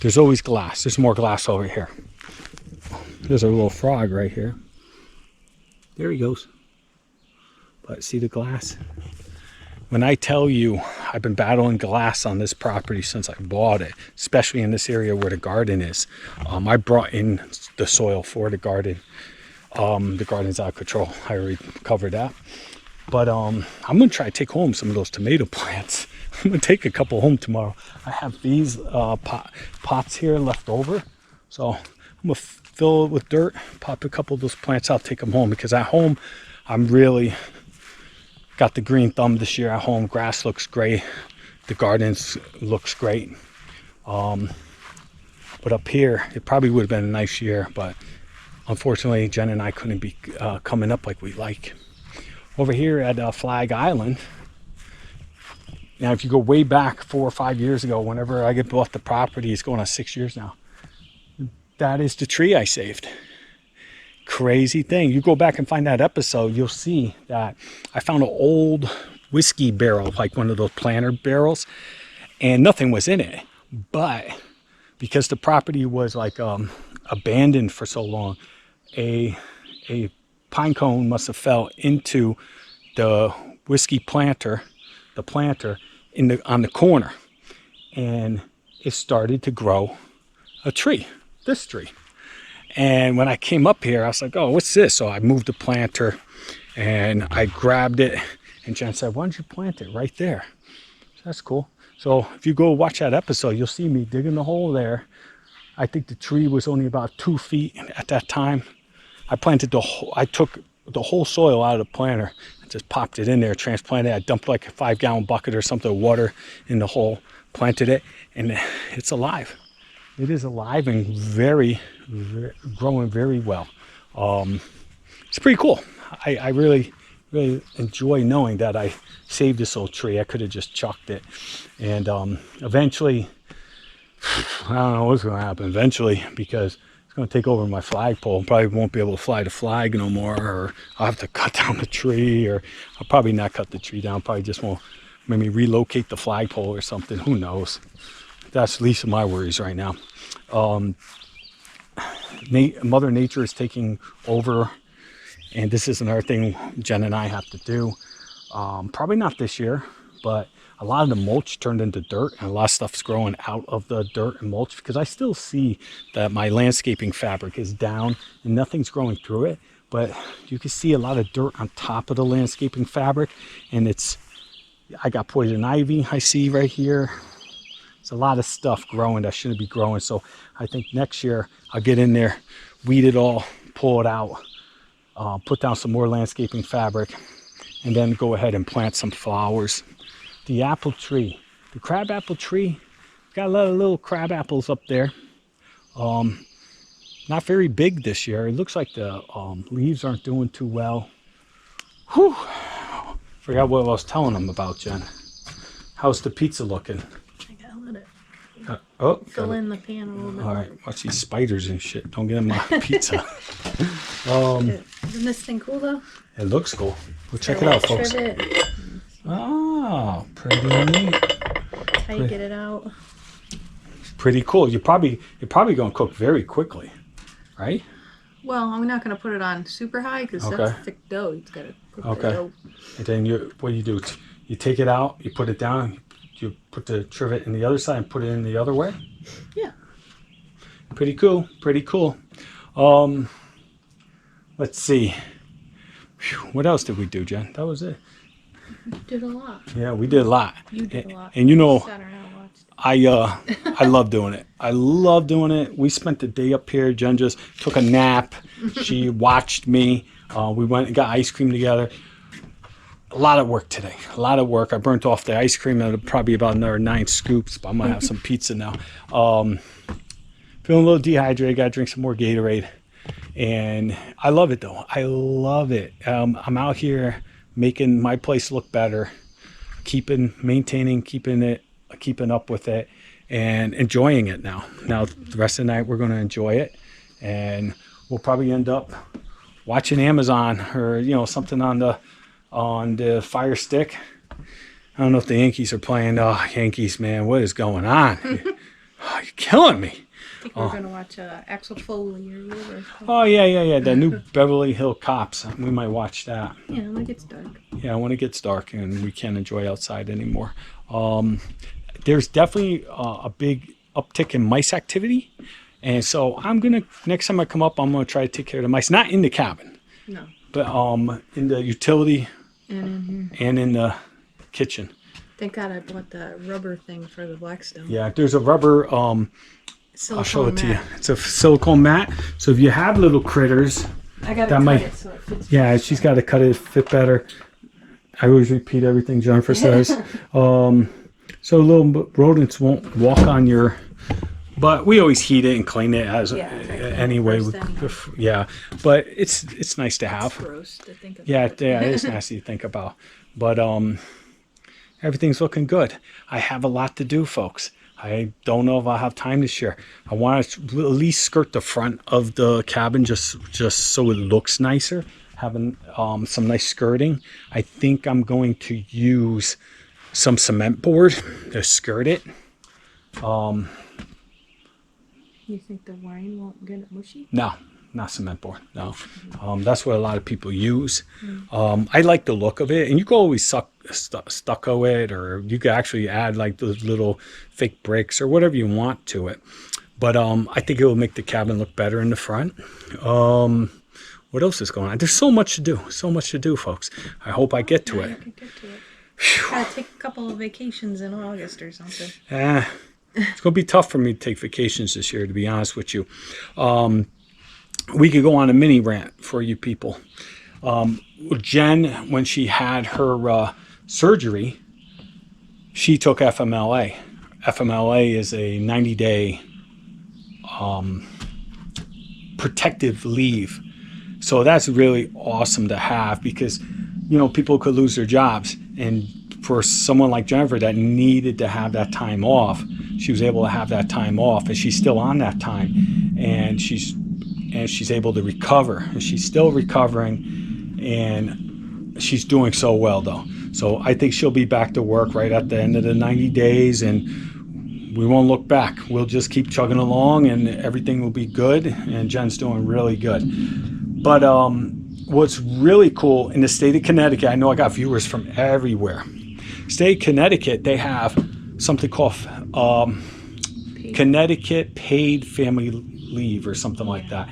A: There's always glass. There's more glass over here. There's a little frog right here. There he goes. But see the glass? When I tell you I've been battling glass on this property since I bought it, especially in this area where the garden is. I brought in the soil for the garden. The garden's out of control. I already covered that. But I'm going to try to take home some of those tomato plants. I'm gonna take a couple home tomorrow. I have these pots here left over, so I'm gonna fill it with dirt, pop a couple of those plants out, take them home, because at home I'm really got the green thumb this year. At home, grass looks great, the gardens looks great, but up here it probably would have been a nice year, but unfortunately Jen and I couldn't be coming up like we like. Over here at Flag Island, now if you go way back 4 or 5 years ago, whenever I get bought the property, it's going on 6 years now, that is the tree I saved. Crazy thing. You go back and find that episode, you'll see that I found an old whiskey barrel, like one of those planter barrels, and nothing was in it. But because the property was like abandoned for so long, a pine cone must have fell into the whiskey planter, on the corner, and it started to grow a tree, this tree. And when I came up here, I was like, oh, what's this? So I moved the planter and I grabbed it, and Jen said, why don't you plant it right there? So that's cool. So if you go watch that episode, you'll see me digging the hole there. I think the tree was only about 2 feet at that time. I took the whole soil out of the planter and just popped it in there, transplanted it. I dumped like a 5-gallon bucket or something of water in the hole, planted it, and it's alive. It is alive and growing very well. It's pretty cool. I really enjoy knowing that I saved this old tree. I could have just chucked it, and eventually, I don't know what's going to happen eventually, because it's going to take over my flagpole. Probably won't be able to fly the flag no more, or I'll have to cut down the tree, or I'll probably not cut the tree down. Probably just won't, maybe relocate the flagpole or something. Who knows? That's the least of my worries right now. Mother Nature is taking over, and this is another thing Jen and I have to do. Probably not this year, but a lot of the mulch turned into dirt, and a lot of stuff's growing out of the dirt and mulch, because I still see that my landscaping fabric is down and nothing's growing through it, but you can see a lot of dirt on top of the landscaping fabric, and I got poison ivy I see right here. There's a lot of stuff growing that shouldn't be growing, so I think next year I'll get in there, weed it all, pull it out, put down some more landscaping fabric, and then go ahead and plant some flowers. The apple tree, the crab apple tree, got a lot of little crab apples up there. Not very big this year. It looks like the leaves aren't doing too well. Whew. Forgot what I was telling them about, Jen. How's the pizza looking?
B: Fill in the pan a little bit.
A: All right, watch these spiders and shit. Don't get in my pizza.
B: Isn't this thing cool though?
A: It looks cool. Well, check it out, folks.
B: Trivet.
A: Oh, pretty neat.
B: Tight, get it out.
A: Pretty cool. You're probably gonna cook very quickly, right?
B: Well, I'm not gonna put it on super high because that's thick dough. It's gotta cook the dough.
A: And then what do? You take it out, you put it down, you put the trivet in the other side and put it in the other way?
B: Yeah.
A: Pretty cool. Pretty cool. Let's see. Whew, what else did we do, Jen? That was it.
B: You did a lot.
A: Yeah, we did a lot.
B: You did a lot.
A: And you know,
B: Sat around and watched.
A: I love doing it. I love doing it. We spent the day up here. Jen just took a nap. She watched me. We went and got ice cream together. A lot of work today. A lot of work. I burnt off the ice cream and probably about another 9 scoops, but I'm going to have some pizza now. Feeling a little dehydrated. Got to drink some more Gatorade. And I love it, though. I love it. I'm out here making my place look better, maintaining, keeping up with it, and enjoying it now. Now, the rest of the night, we're going to enjoy it. And we'll probably end up watching Amazon or, something on the Fire Stick. I don't know if the Yankees are playing. Oh, Yankees, man, what is going on? Oh, you're killing me.
B: I think we're going to watch Axel Foley or whatever.
A: Oh, yeah. The new Beverly Hill Cops. We might watch that.
B: Yeah, when it gets dark.
A: Yeah, when it gets dark and we can't enjoy outside anymore. There's definitely a big uptick in mice activity. And so next time I come up, I'm going to try to take care of the mice. Not in the cabin.
B: No.
A: But in the utility
B: and in here.
A: and in the kitchen.
B: Thank God I bought the rubber thing for the Blackstone.
A: Yeah, there's a rubber.
B: Silicone
A: I'll show it to you.
B: mat.
A: It's a silicone mat. So if you have little critters,
B: I gotta
A: that
B: cut
A: might.
B: it so it fits.
A: Yeah, she's got to cut it fit better. I always repeat everything Jennifer says. So little rodents won't walk on your. But we always heat it and clean it as anyway. Yeah, but it's nice to have.
B: It's gross to think about.
A: Yeah, it's nasty to think about. But everything's looking good. I have a lot to do, folks. I don't know if I'll have time this year. I want to at least skirt the front of the cabin just so it looks nicer. Having some nice skirting. I think I'm going to use some cement board to skirt it.
B: You think the wine won't get it mushy?
A: No, not cement board. No, that's what a lot of people use. I like the look of it, and you can always stucco it, or you can actually add like those little fake bricks or whatever you want to it. But I think it will make the cabin look better in the front. What else is going on? There's so much to do, folks. I hope I get to it.
B: You can get to it. Gotta take a couple of vacations in August or something.
A: It's going to be tough for me to take vacations this year, to be honest with you. We could go on a mini rant for you people. Jen, when she had her surgery, she took FMLA. FMLA is a 90-day protective leave. So that's really awesome to have because, people could lose their jobs. And for someone like Jennifer that needed to have that time off, she was able to have that time off, and she's still on that time, and she's able to recover, and she's still recovering, and she's doing so well though. So I think she'll be back to work right at the end of the 90 days, and we won't look back. We'll just keep chugging along, and everything will be good, and Jen's doing really good. But what's really cool in the state of Connecticut, I know I got viewers from everywhere. State of Connecticut, they have something called Connecticut Paid Family Leave or something like that.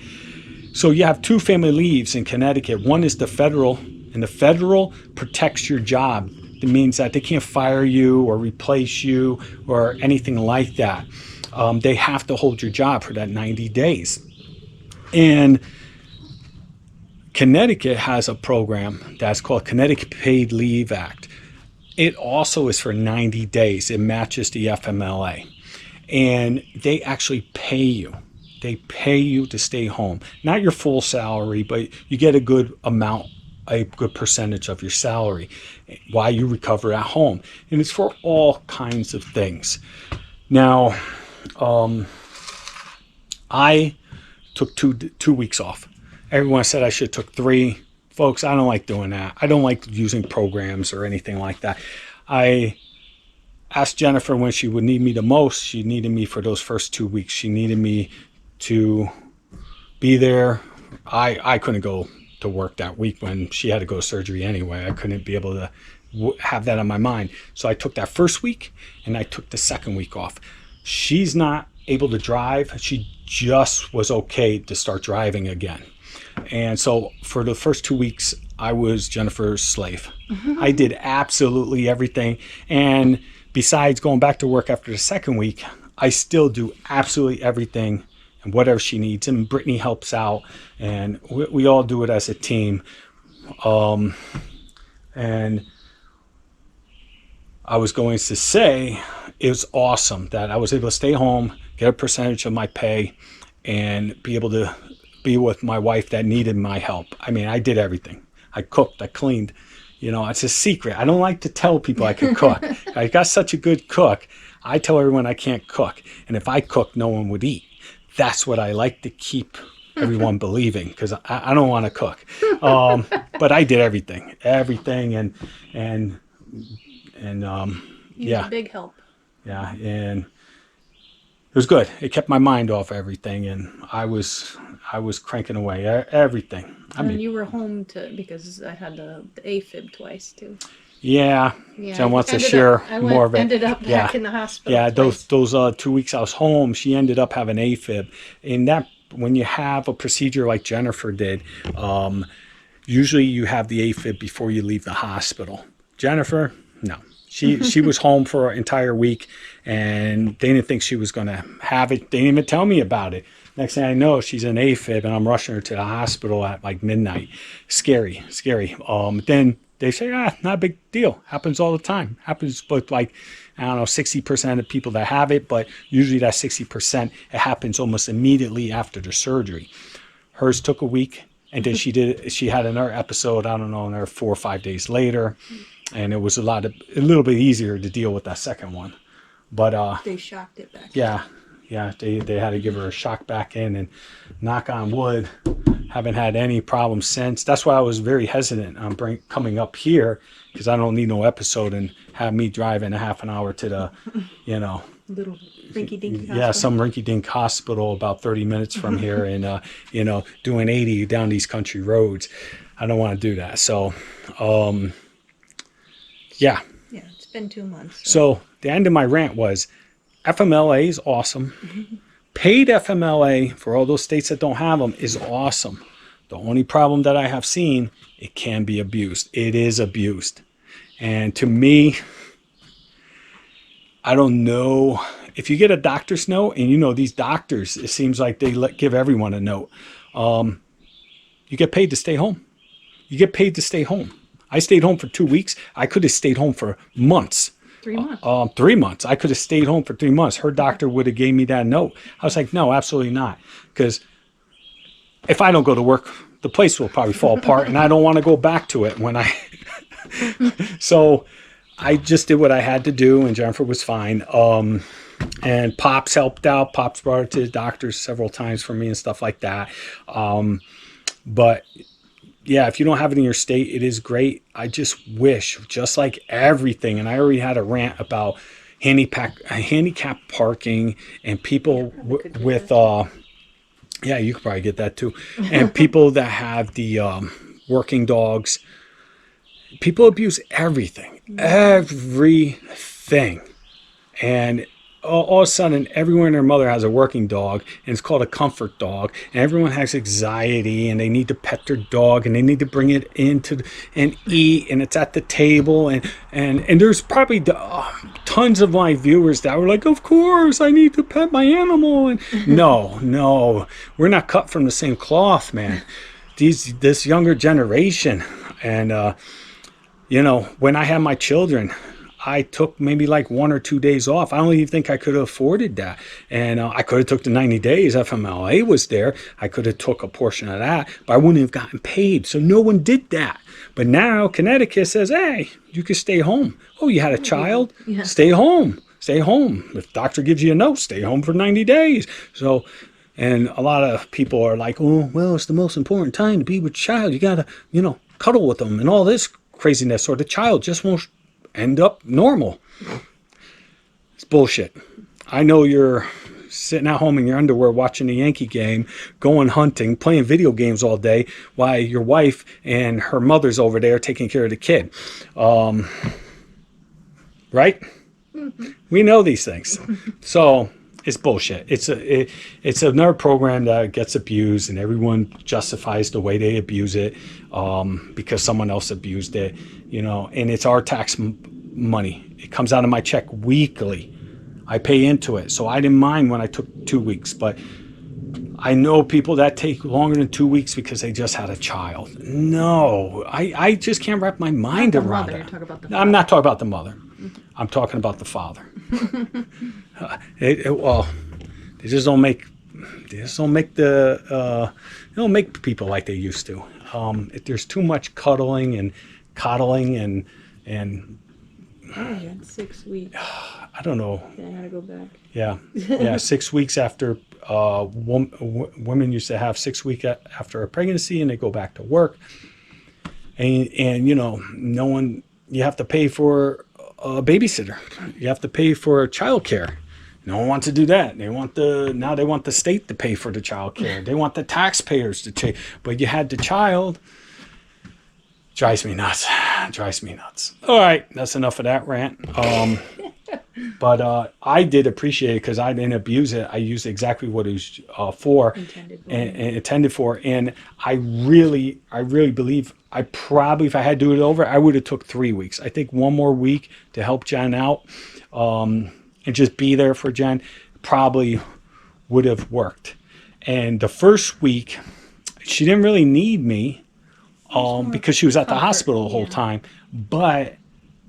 A: So you have two family leaves in Connecticut. One is the federal, and the federal protects your job. It means that they can't fire you or replace you or anything like that. They have to hold your job for that 90 days. And Connecticut has a program that's called Connecticut Paid Leave Act. It also is for 90 days. It matches the FMLA. And they actually pay you. They pay you to stay home. Not your full salary, but you get a good amount, a good percentage of your salary while you recover at home. And it's for all kinds of things. Now, I took two weeks off. Everyone said I should have took 3. Folks, I don't like doing that. I don't like using programs or anything like that. I asked Jennifer when she would need me the most. She needed me for those first 2 weeks. She needed me to be there. I couldn't go to work that week when she had to go to surgery anyway. I couldn't be able to have that on my mind. So I took that first week, and I took the second week off. She's not able to drive. She just was okay to start driving again. And so for the first 2 weeks, I was Jennifer's slave. I did absolutely everything. And besides going back to work after the second week, I still do absolutely everything and whatever she needs. And Brittany helps out. And we all do it as a team. And I was going to say it was awesome that I was able to stay home, get a percentage of my pay, and be able to be with my wife that needed my help. I mean, I did everything. I cooked, I cleaned. It's a secret. I don't like to tell people I can cook. I got such a good cook. I tell everyone I can't cook. And if I cook, no one would eat. That's what I like to keep everyone believing, because I don't want to cook. But I did everything, and
B: You're a big help.
A: Yeah, and it was good. It kept my mind off everything, and I was cranking away everything.
B: And you were home because I had the AFib twice too.
A: Yeah. Jen wants to share more of it.
B: Ended up back in the hospital.
A: Yeah, those 2 weeks I was home, she ended up having AFib. And that, when you have a procedure like Jennifer did, usually you have the AFib before you leave the hospital. Jennifer, no. She was home for an entire week, and they didn't think she was going to have it. They didn't even tell me about it. Next thing I know, she's in AFib, and I'm rushing her to the hospital at like midnight. Scary. Then they say, not a big deal. Happens all the time. Happens with like, I don't know, 60% of people that have it, but usually that 60%, it happens almost immediately after the surgery. Hers took a week, and then she had another episode, I don't know, another 4 or 5 days later, and it was a little bit easier to deal with that second one. But
B: they shocked it back.
A: Yeah, they had to give her a shock back in, and knock on wood, haven't had any problems since. That's why I was very hesitant on coming up here, because I don't need no episode and have me driving a half an hour to the,
B: little rinky-dinky hospital.
A: Yeah, some rinky-dink hospital about 30 minutes from here, and doing 80 down these country roads. I don't want to do that. So, yeah.
B: Yeah, it's been 2 months.
A: So the end of my rant was, FMLA is awesome. Paid FMLA for all those states that don't have them is awesome. The only problem that I have seen, it can be abused. It is abused. And to me, I don't know. If you get a doctor's note, and these doctors, it seems like they give everyone a note. You get paid to stay home. You get paid to stay home. I stayed home for 2 weeks. I could have stayed home for months.
B: 3 months.
A: 3 months. I could have stayed home for 3 months. Her doctor would have gave me that note. I was like, no, absolutely not. Because if I don't go to work, the place will probably fall apart, and I don't want to go back to it when I... So I just did what I had to do, and Jennifer was fine. And Pops helped out. Pops brought her to the doctors several times for me and stuff like that. But yeah, if you don't have it in your state, it is great. I just wish, just like everything, and I already had a rant about handicap parking and people with yeah, you could probably get that too. And people that have the working dogs. People abuse everything. And all of a sudden, everyone and their mother has a working dog, and it's called a comfort dog. And everyone has anxiety, and they need to pet their dog, and they need to bring it in and eat, and it's at the table. And there's probably tons of my viewers that were like, of course, I need to pet my animal. And no, we're not cut from the same cloth, man. This younger generation. And, when I had my children, I took maybe like 1 or 2 days off. I don't even think I could have afforded that. And I could have took the 90 days. FMLA was there. I could have took a portion of that, but I wouldn't have gotten paid. So no one did that. But now Connecticut says, hey, you can stay home. Oh, you had a child? Yeah. Stay home. If doctor gives you a note, stay home for 90 days. So, and a lot of people are like, oh, well, it's the most important time to be with child. You got to, cuddle with them and all this craziness, or the child just won't end up normal. It's bullshit. I know you're sitting at home in your underwear watching the Yankee game, going hunting, playing video games all day, while your wife and her mother's over there taking care of the kid. Right? Mm-hmm. We know these things. So it's bullshit. It's another program that gets abused, and everyone justifies the way they abuse it because someone else abused it, and it's our tax money. It comes out of my check weekly. I pay into it. So I didn't mind when I took 2 weeks, but I know people that take longer than 2 weeks because they just had a child. No, I just can't wrap my mind around it. I'm not talking about the mother. Mm-hmm. I'm talking about the father. They just don't make people like they used to. There's too much cuddling and coddling and
B: I had 6 weeks.
A: I don't know.
B: Then I had to go back.
A: Yeah. 6 weeks after women used to have 6 weeks after a pregnancy, and they go back to work. And no one. You have to pay for a babysitter. You have to pay for childcare. No one wants to do that. They want the state to pay for the childcare. They want the taxpayers to pay. But you had the child. Drives me nuts. All right, that's enough of that rant. But I did appreciate it because I didn't abuse it. I used exactly what it was for
B: Intended for.
A: and intended for. And I really believe I probably, if I had to do it over, I would have took 3 weeks. I think one more week to help Jen out and just be there for Jen probably would have worked. And the first week, she didn't really need me because she was at the
B: comfort,
A: hospital the whole
B: yeah.
A: time. But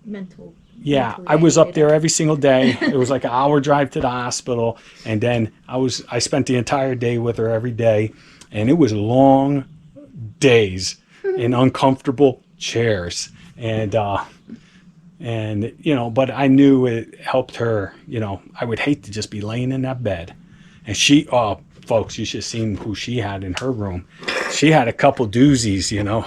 B: Mental.
A: yeah,
B: mentally
A: I was up
B: agitated.
A: there every single day. It was like an hour drive to the hospital, and then I spent the entire day with her every day, and it was long days in uncomfortable chairs, and you know, but I knew it helped her. You know, I would hate to just be laying in that bed, and she, oh, folks, you should have seen who she had in her room. She had a couple doozies, you know.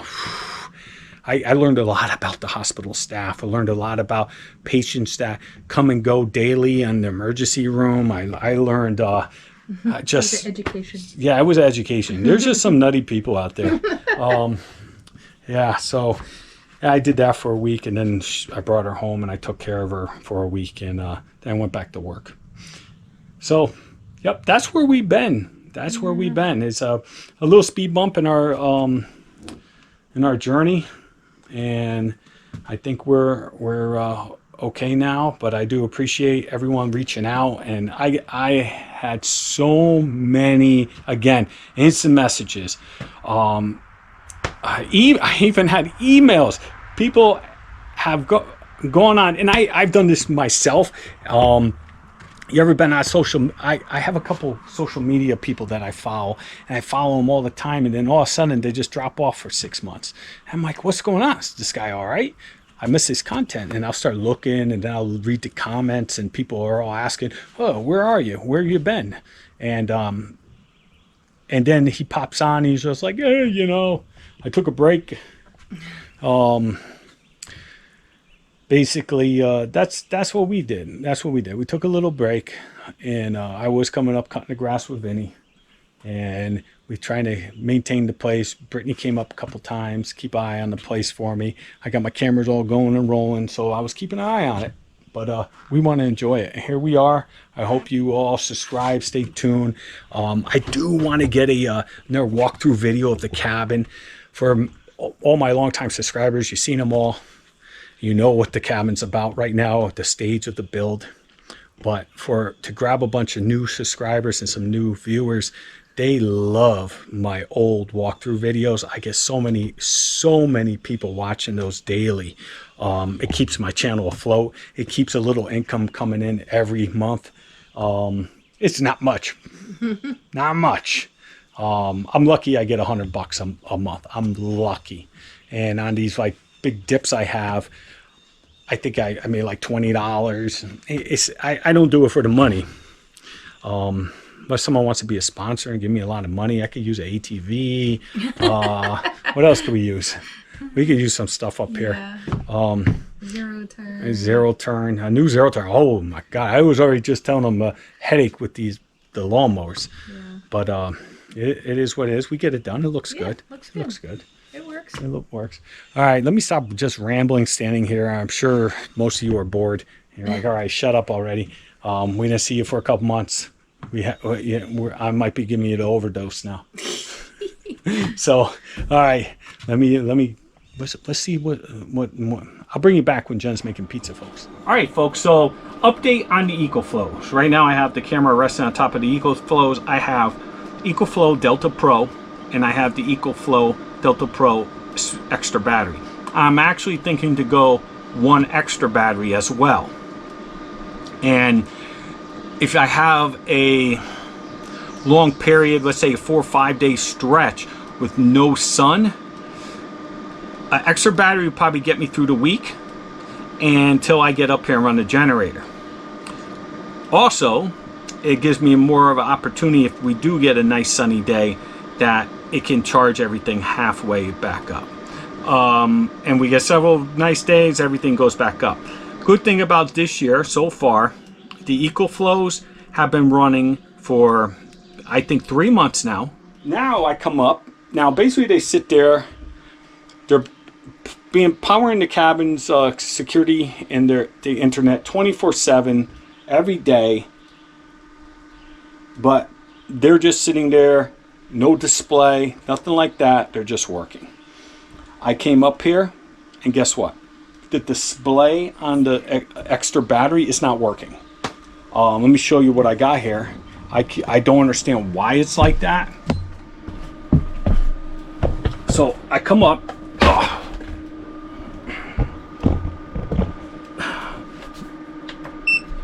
A: I learned a lot about the hospital staff. I learned a lot about patients that come and go daily in the emergency room. I learned just,
B: Education.
A: yeah, it was education. There's just some nutty people out there. Yeah, so I did that for a week, and then I brought her home and I took care of her for a week, and then I went back to work. So, yep, that's where we've been. That's where we've been. It's a little speed bump in our journey. And I think we're okay now, but I do appreciate everyone reaching out, and I had so many, again, instant messages. I even had emails. People have gone on, and I've done this myself. You ever been on social? I have a couple social media people that I follow, and I follow them all the time, and then all of a sudden they just drop off for 6 months. And I'm like, what's going on? Is this guy all right? I miss his content, and I'll start looking, and then I'll read the comments, and people are all asking, oh, where are you? Where you been? And then he pops on, and he's just like, hey, you know, I took a break. Basically, that's what we did. That's what we did. We took a little break, and I was coming up cutting the grass with Vinny, and we trying to maintain the place. Brittany came up a couple times, keep an eye on the place for me. I got my cameras all going and rolling, so I was keeping an eye on it. But we want to enjoy it. And here we are. I hope you all subscribe, stay tuned. I do want to get another walkthrough video of the cabin for all my longtime subscribers. You've seen them all. You know what the cabin's about right now at the stage of the build. But to grab a bunch of new subscribers and some new viewers, they love my old walkthrough videos. I get so many people watching those daily. It keeps my channel afloat. It keeps a little income coming in every month. It's not much. Not much. I'm lucky I get $100 a month. I'm lucky. And on these like big dips I have, I think I made like $20. I don't do it for the money. Unless someone wants to be a sponsor and give me a lot of money, I could use an ATV. What else could we use? We could use some stuff up here.
B: Zero turn.
A: A new zero turn. Oh my God. I was already just telling them a headache with the lawnmowers. Yeah. But it is what it is. We get it done. It looks good.
B: Looks
A: It
B: good.
A: looks good.
B: It works.
A: It works. All right, let me stop just rambling, standing here. I'm sure most of you are bored. You're like, all right, shut up already. We didn't see you for a couple months. I might be giving you the overdose now. So, all right, let's see what. I'll bring you back when Jen's making pizza, folks. All right, folks. So, update on the EcoFlows. Right now, I have the camera resting on top of the EcoFlows. I have EcoFlow Delta Pro, and I have the EcoFlow Delta Pro extra battery. I'm actually thinking to go one extra battery as well. And if I have a long period, let's say a 4 or 5 day stretch with no sun, an extra battery would probably get me through the week until I get up here and run the generator. Also, it gives me more of an opportunity if we do get a nice sunny day that it can charge everything halfway back up. And we get several nice days, everything goes back up. Good thing about this year so far, the EcoFlows have been running for, I think, 3 months now. Now I come up. Now basically they sit there. They're been powering the cabin's security and the internet 24/7 every day, but they're just sitting there, no display, nothing like that. They're just working. I came up here, and guess what? The display on the extra battery is not working. Let me show you what I got here. I don't understand why it's like that. So I come up.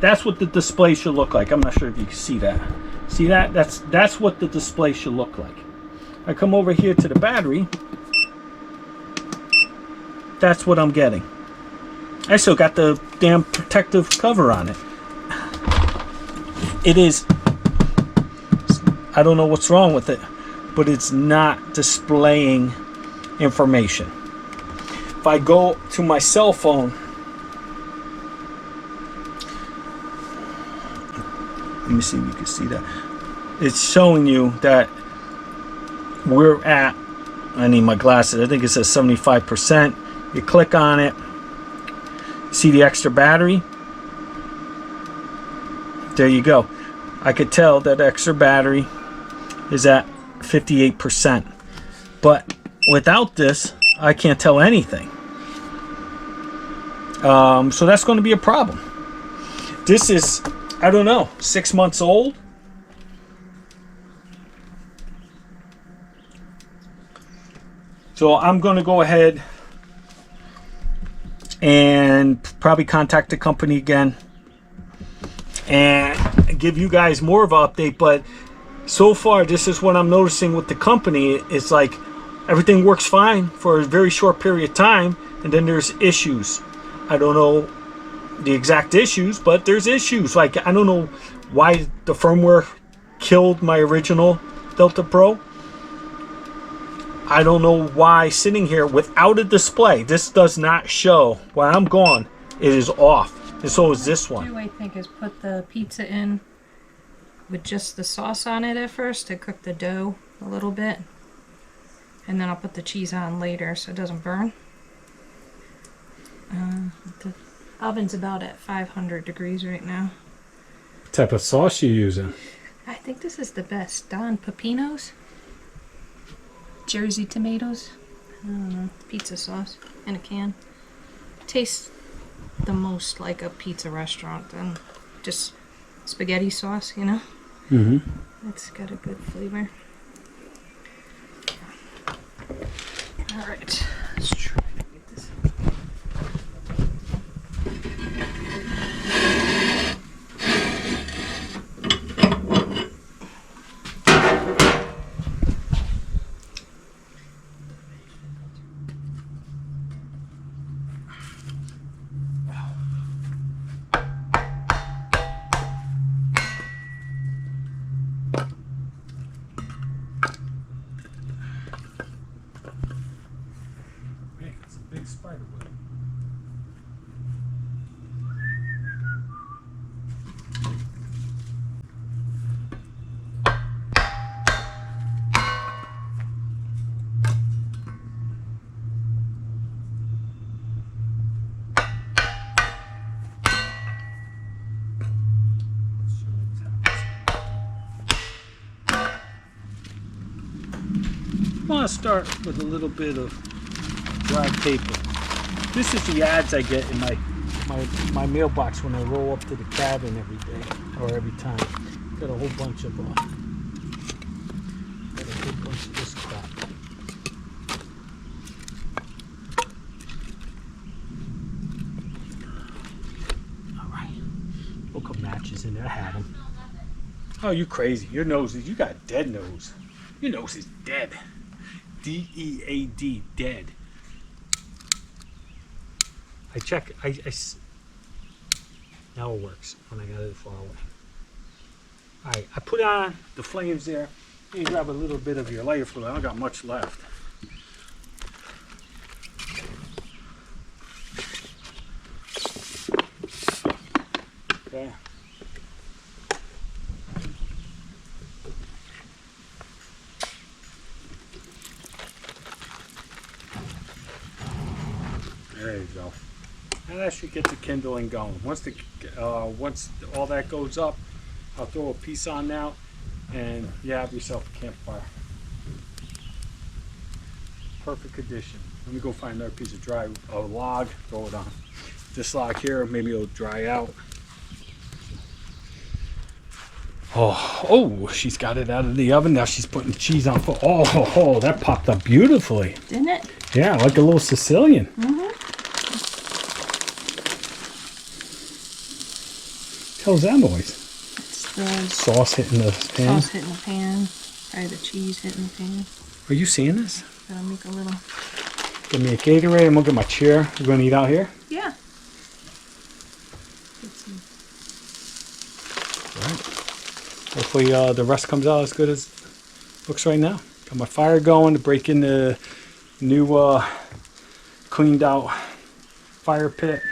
A: That's what the display should look like. I'm not sure if you can see that. See that? That's what the display should look like. I come over here to the battery. That's what I'm getting. I still got the damn protective cover on it. It is, I don't know what's wrong with it, but it's not displaying information. If I go to my cell phone, let me see if you can see that. It's showing you that we're at, I need my glasses, I think it says 75%. You click on it, see the extra battery? There you go. I could tell that extra battery is at 58%. But without this, I can't tell anything. So that's going to be a problem. This is, I don't know, 6 months old. So I'm going to go ahead and probably contact the company again and give you guys more of an update. But so far, this is what I'm noticing with the company. It's like everything works fine for a very short period of time, and then there's issues. I don't know the exact issues, but there's issues. Like, I don't know why the firmware killed my original Delta Pro. I don't know why sitting here without a display, this does not show. When I'm gone, it is off. And so is this one.
B: What I think is put the pizza in with just the sauce on it at first to cook the dough a little bit. And then I'll put the cheese on later so it doesn't burn. The oven's about at 500 degrees right now.
A: What type of sauce you using?
B: I think this is the best. Don Pepino's. Jersey tomatoes. I don't know. Pizza sauce in a can. Tastes the most like a pizza restaurant than just spaghetti sauce, you know?
A: Mm-hmm.
B: It's got a good flavor. Alright. Let's try to get this.
A: It's a big spider web. I want to start with a little bit of dry paper. This is the ads I get in my mailbox when I roll up to the cabin every day or every time. Got a whole bunch of this crap. All right, look up matches in there. I had them. Oh, you crazy? Your nose is, you got a dead nose. Your nose is dead. D-E-A-D, dead. I check, now it works when I got it far away. Alright, I put on the flames there. You grab a little bit of your lighter fluid. I don't got much left. Okay. you go. And that should get the kindling going. Once all that goes up, I'll throw a piece on now, and you have yourself a campfire. Perfect condition. Let me go find another piece of dry log, throw it on. This log here, maybe it'll dry out. Oh, she's got it out of the oven. Now she's putting the cheese on. Oh, that popped up beautifully.
B: Didn't it?
A: Yeah, like a little Sicilian. How's that noise?
B: It's the
A: Sauce hitting the pan.
B: sauce hitting the pan. Probably the cheese hitting the pan.
A: Are you seeing this?
B: Gotta make a little.
A: Give me a Gatorade. I'm gonna get my chair. We're gonna eat out here.
B: Yeah.
A: Right. Hopefully the rest comes out as good as it looks right now. Got my fire going to break in the new cleaned out fire pit.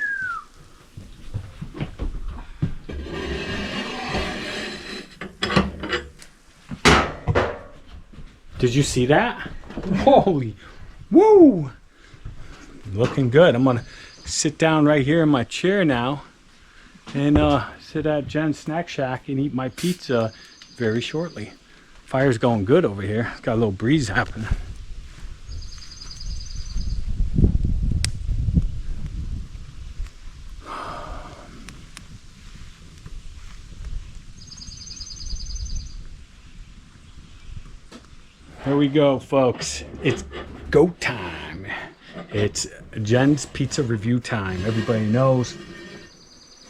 A: Did you see that? Holy, woo! Looking good. I'm gonna sit down right here in my chair now and sit at Jen's Snack Shack and eat my pizza very shortly. Fire's going good over here. It's got a little breeze happening. Here we go, folks. It's go time. It's Jen's pizza review time. Everybody knows.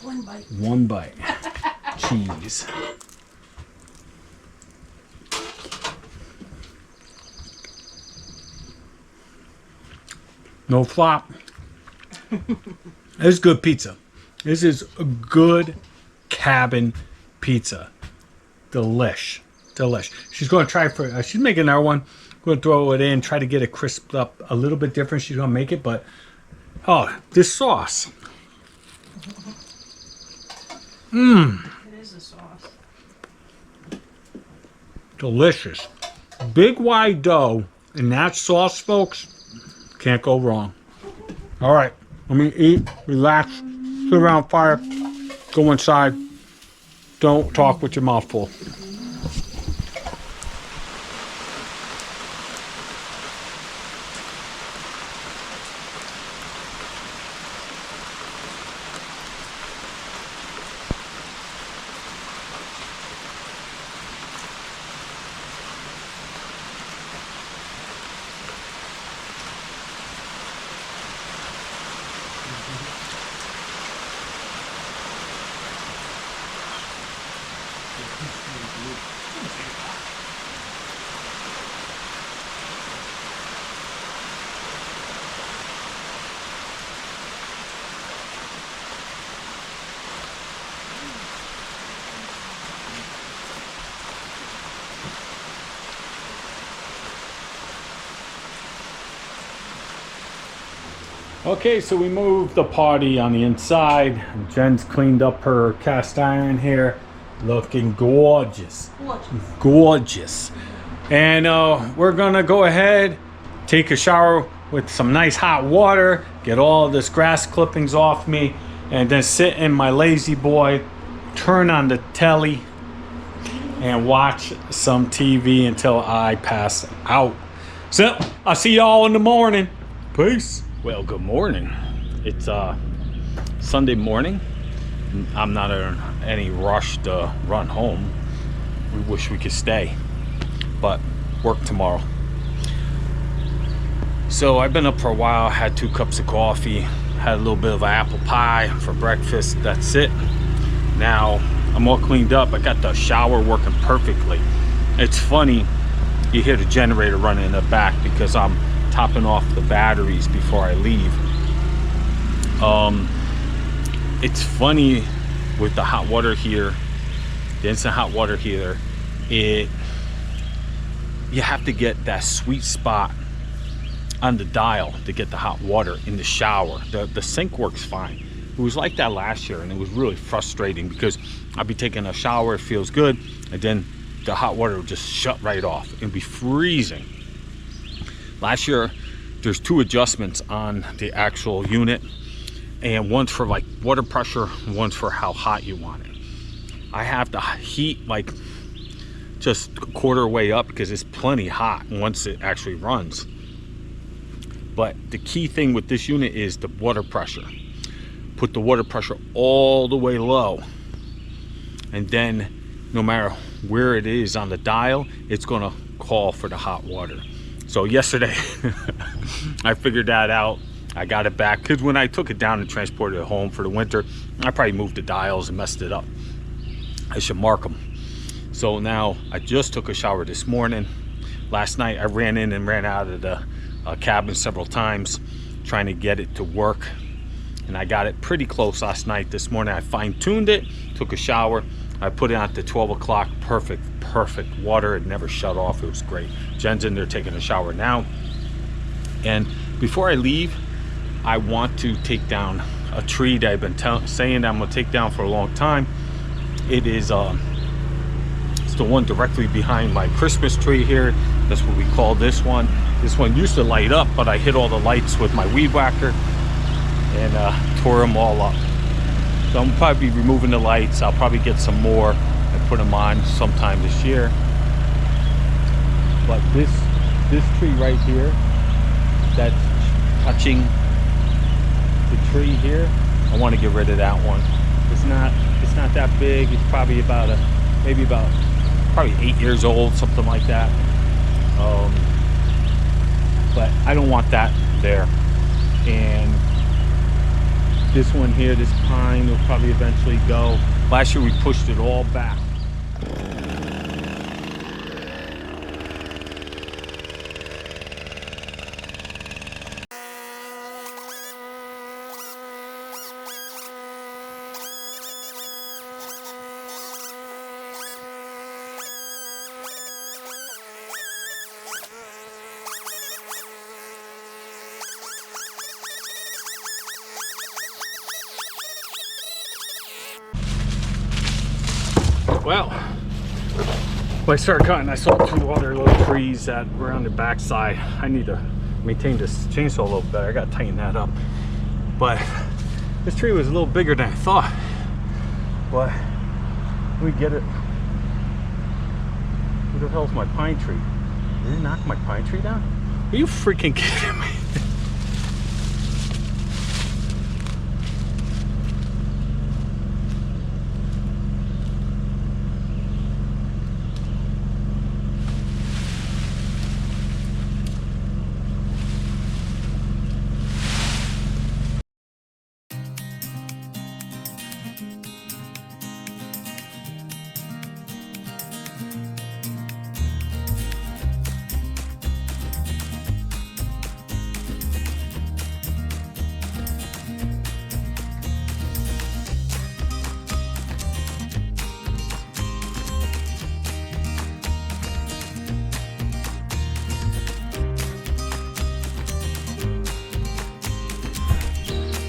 B: One bite.
A: One bite. Cheese. No flop. This is good pizza. This is a good cabin pizza. Delish. She's going to try for. She's making another one. Going to throw it in, try to get it crisped up a little bit different. She's going to make it, but this sauce.
B: It is a sauce.
A: Delicious. Big wide dough and that sauce, folks. Can't go wrong. All right, let me eat, relax, sit around fire, go inside. Don't talk with your mouth full. Okay, so we moved the party on the inside. Jen's cleaned up her cast iron here. Looking gorgeous. Gorgeous. And we're gonna go ahead, take a shower with some nice hot water, get all this grass clippings off me, and then sit in my lazy boy, turn on the telly, and watch some TV until I pass out. So, I'll see y'all in the morning. Peace. Well, good morning. It's Sunday morning. I'm not in any rush to run home. We wish we could stay, but work tomorrow. So I've been up for a while, had 2 cups of coffee, had a little bit of an apple pie for breakfast. That's it. Now I'm all cleaned up. I got the shower working perfectly. It's funny, you hear the generator running in the back because I'm topping off the batteries before I leave. It's funny with the hot water heater, the instant hot water heater, you have to get that sweet spot on the dial to get the hot water in the shower. The sink works fine. It was like that last year, and it was really frustrating because I'd be taking a shower, it feels good, and then the hot water would just shut right off. It'd be freezing. Last year, there's two adjustments on the actual unit, and one's for like water pressure, one's for how hot you want it. I have the heat like just a quarter way up because it's plenty hot once it actually runs. But the key thing with this unit is the water pressure. Put the water pressure all the way low, and then no matter where it is on the dial, it's gonna call for the hot water. So yesterday I figured that out. I got it back because when I took it down and transported it home for the winter, I probably moved the dials and messed it up. I should mark them. So now I just took a shower this morning. Last night I ran in and ran out of the cabin several times trying to get it to work, and I got it pretty close last night. This morning I fine-tuned it, took a shower, I put it on to 12 o'clock. Perfect water. It never shut off. It was great. Jen's in there taking a shower now. And before I leave, I want to take down a tree that I've been saying that I'm gonna take down for a long time. It is it's the one directly behind my Christmas tree here. That's what we call this one. This one used to light up, but I hit all the lights with my weed whacker and tore them all up. So I'm probably removing the lights. I'll probably get some more and put them on sometime this year. But this tree right here, that's touching the tree here, I want to get rid of that one. It's not that big. It's probably probably 8 years old, something like that. But I don't want that there. And this one here, this pine, will probably eventually go. Last year we pushed it all back. Well, when I started cutting, I saw two other little trees that were on the backside. I need to maintain this chainsaw a little better. I gotta tighten that up. But this tree was a little bigger than I thought. But let me get it. Where the hell's my pine tree? Did it knock my pine tree down? Are you freaking kidding me?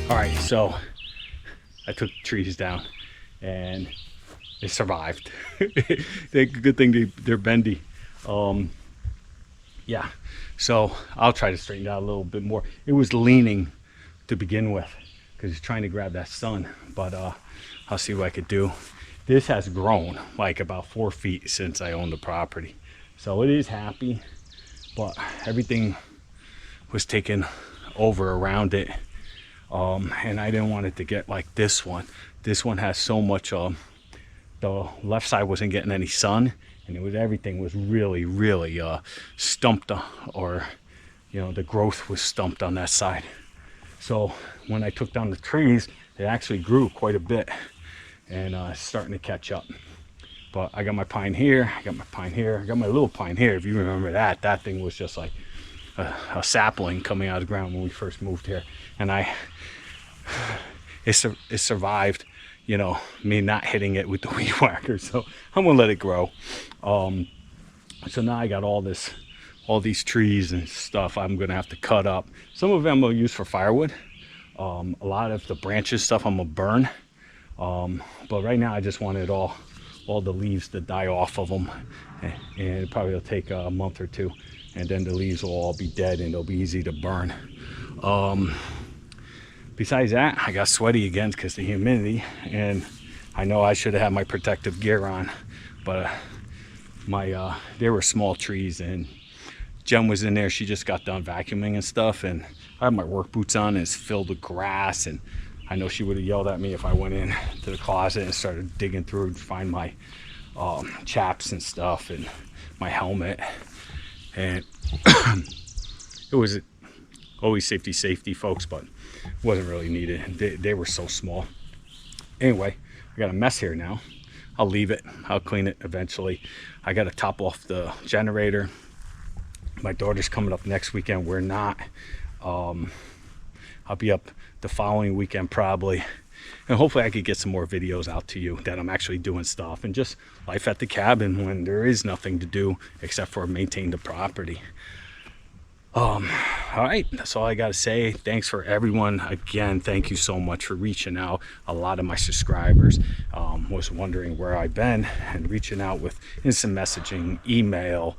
A: All right, so I took trees down and they survived. Good thing they're bendy. Yeah, so I'll try to straighten it out a little bit more. It was leaning to begin with because it's trying to grab that sun, but I'll see what I could do. This has grown like about 4 feet since I owned the property, so it is happy, but everything was taken over around it. And I didn't want it to get like this one. This one has so much, the left side wasn't getting any sun, and everything was really stumped, or the growth was stumped on that side. So when I took down the trees, it actually grew quite a bit, and it's starting to catch up. But I got my pine here, I got my pine here, I got my little pine here. If you remember that thing was just like a sapling coming out of the ground when we first moved here, and it survived, me not hitting it with the weed whacker. So I'm gonna let it grow. So now I got all these trees and stuff I'm gonna have to cut up. Some of them I'll use for firewood. A lot of the branches stuff I'm gonna burn. But right now I just want it all all the leaves to die off of them, and it probably will take a month or two, and then the leaves will all be dead and they'll be easy to burn. Besides that, I got sweaty again because the humidity, and I know I should have had my protective gear on, but there were small trees, and Jen was in there. She just got done vacuuming and stuff, and I have my work boots on, and it's filled with grass, and I know she would have yelled at me if I went in to the closet and started digging through to find my chaps and stuff and my helmet. And it was always safety folks, but it wasn't really needed. They were so small. Anyway, I got a mess here now. I'll leave it. I'll clean it eventually. I got to top off the generator. My daughter's coming up next weekend. We're not. I'll be up the following weekend probably. And hopefully I could get some more videos out to you that I'm actually doing stuff and just life at the cabin when there is nothing to do except for maintain the property. All right, that's all I got to say. Thanks for everyone. Again, thank you so much for reaching out. A lot of my subscribers was wondering where I've been and reaching out with instant messaging, email,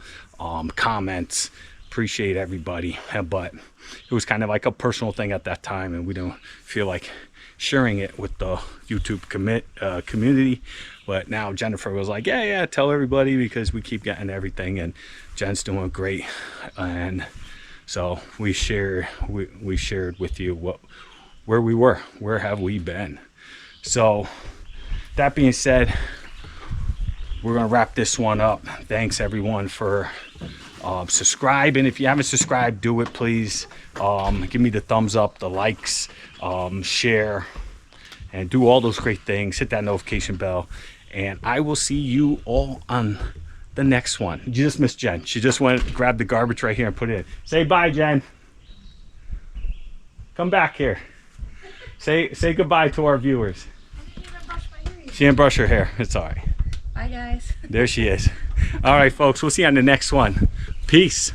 A: comments. Appreciate everybody, but it was kind of like a personal thing at that time, and we don't feel like sharing it with the YouTube community. But now Jennifer was like, yeah, tell everybody because we keep getting everything, and Jen's doing great. And so we shared with you where we were, where have we been. So that being said, we're gonna wrap this one up. Thanks everyone for subscribe, and if you haven't subscribed, do it please. Give me the thumbs up, the likes, share, and do all those great things. Hit that notification bell, and I will see you all on the next one. You just missed Jen. She just went grabbed the garbage right here and put it in. Say bye, Jen. Come back here. Say goodbye to our viewers.
B: I didn't even brush my hair.
A: She didn't brush her hair. It's all right.
B: Bye, guys.
A: There she is. All right, folks. We'll see you on the next one. Peace.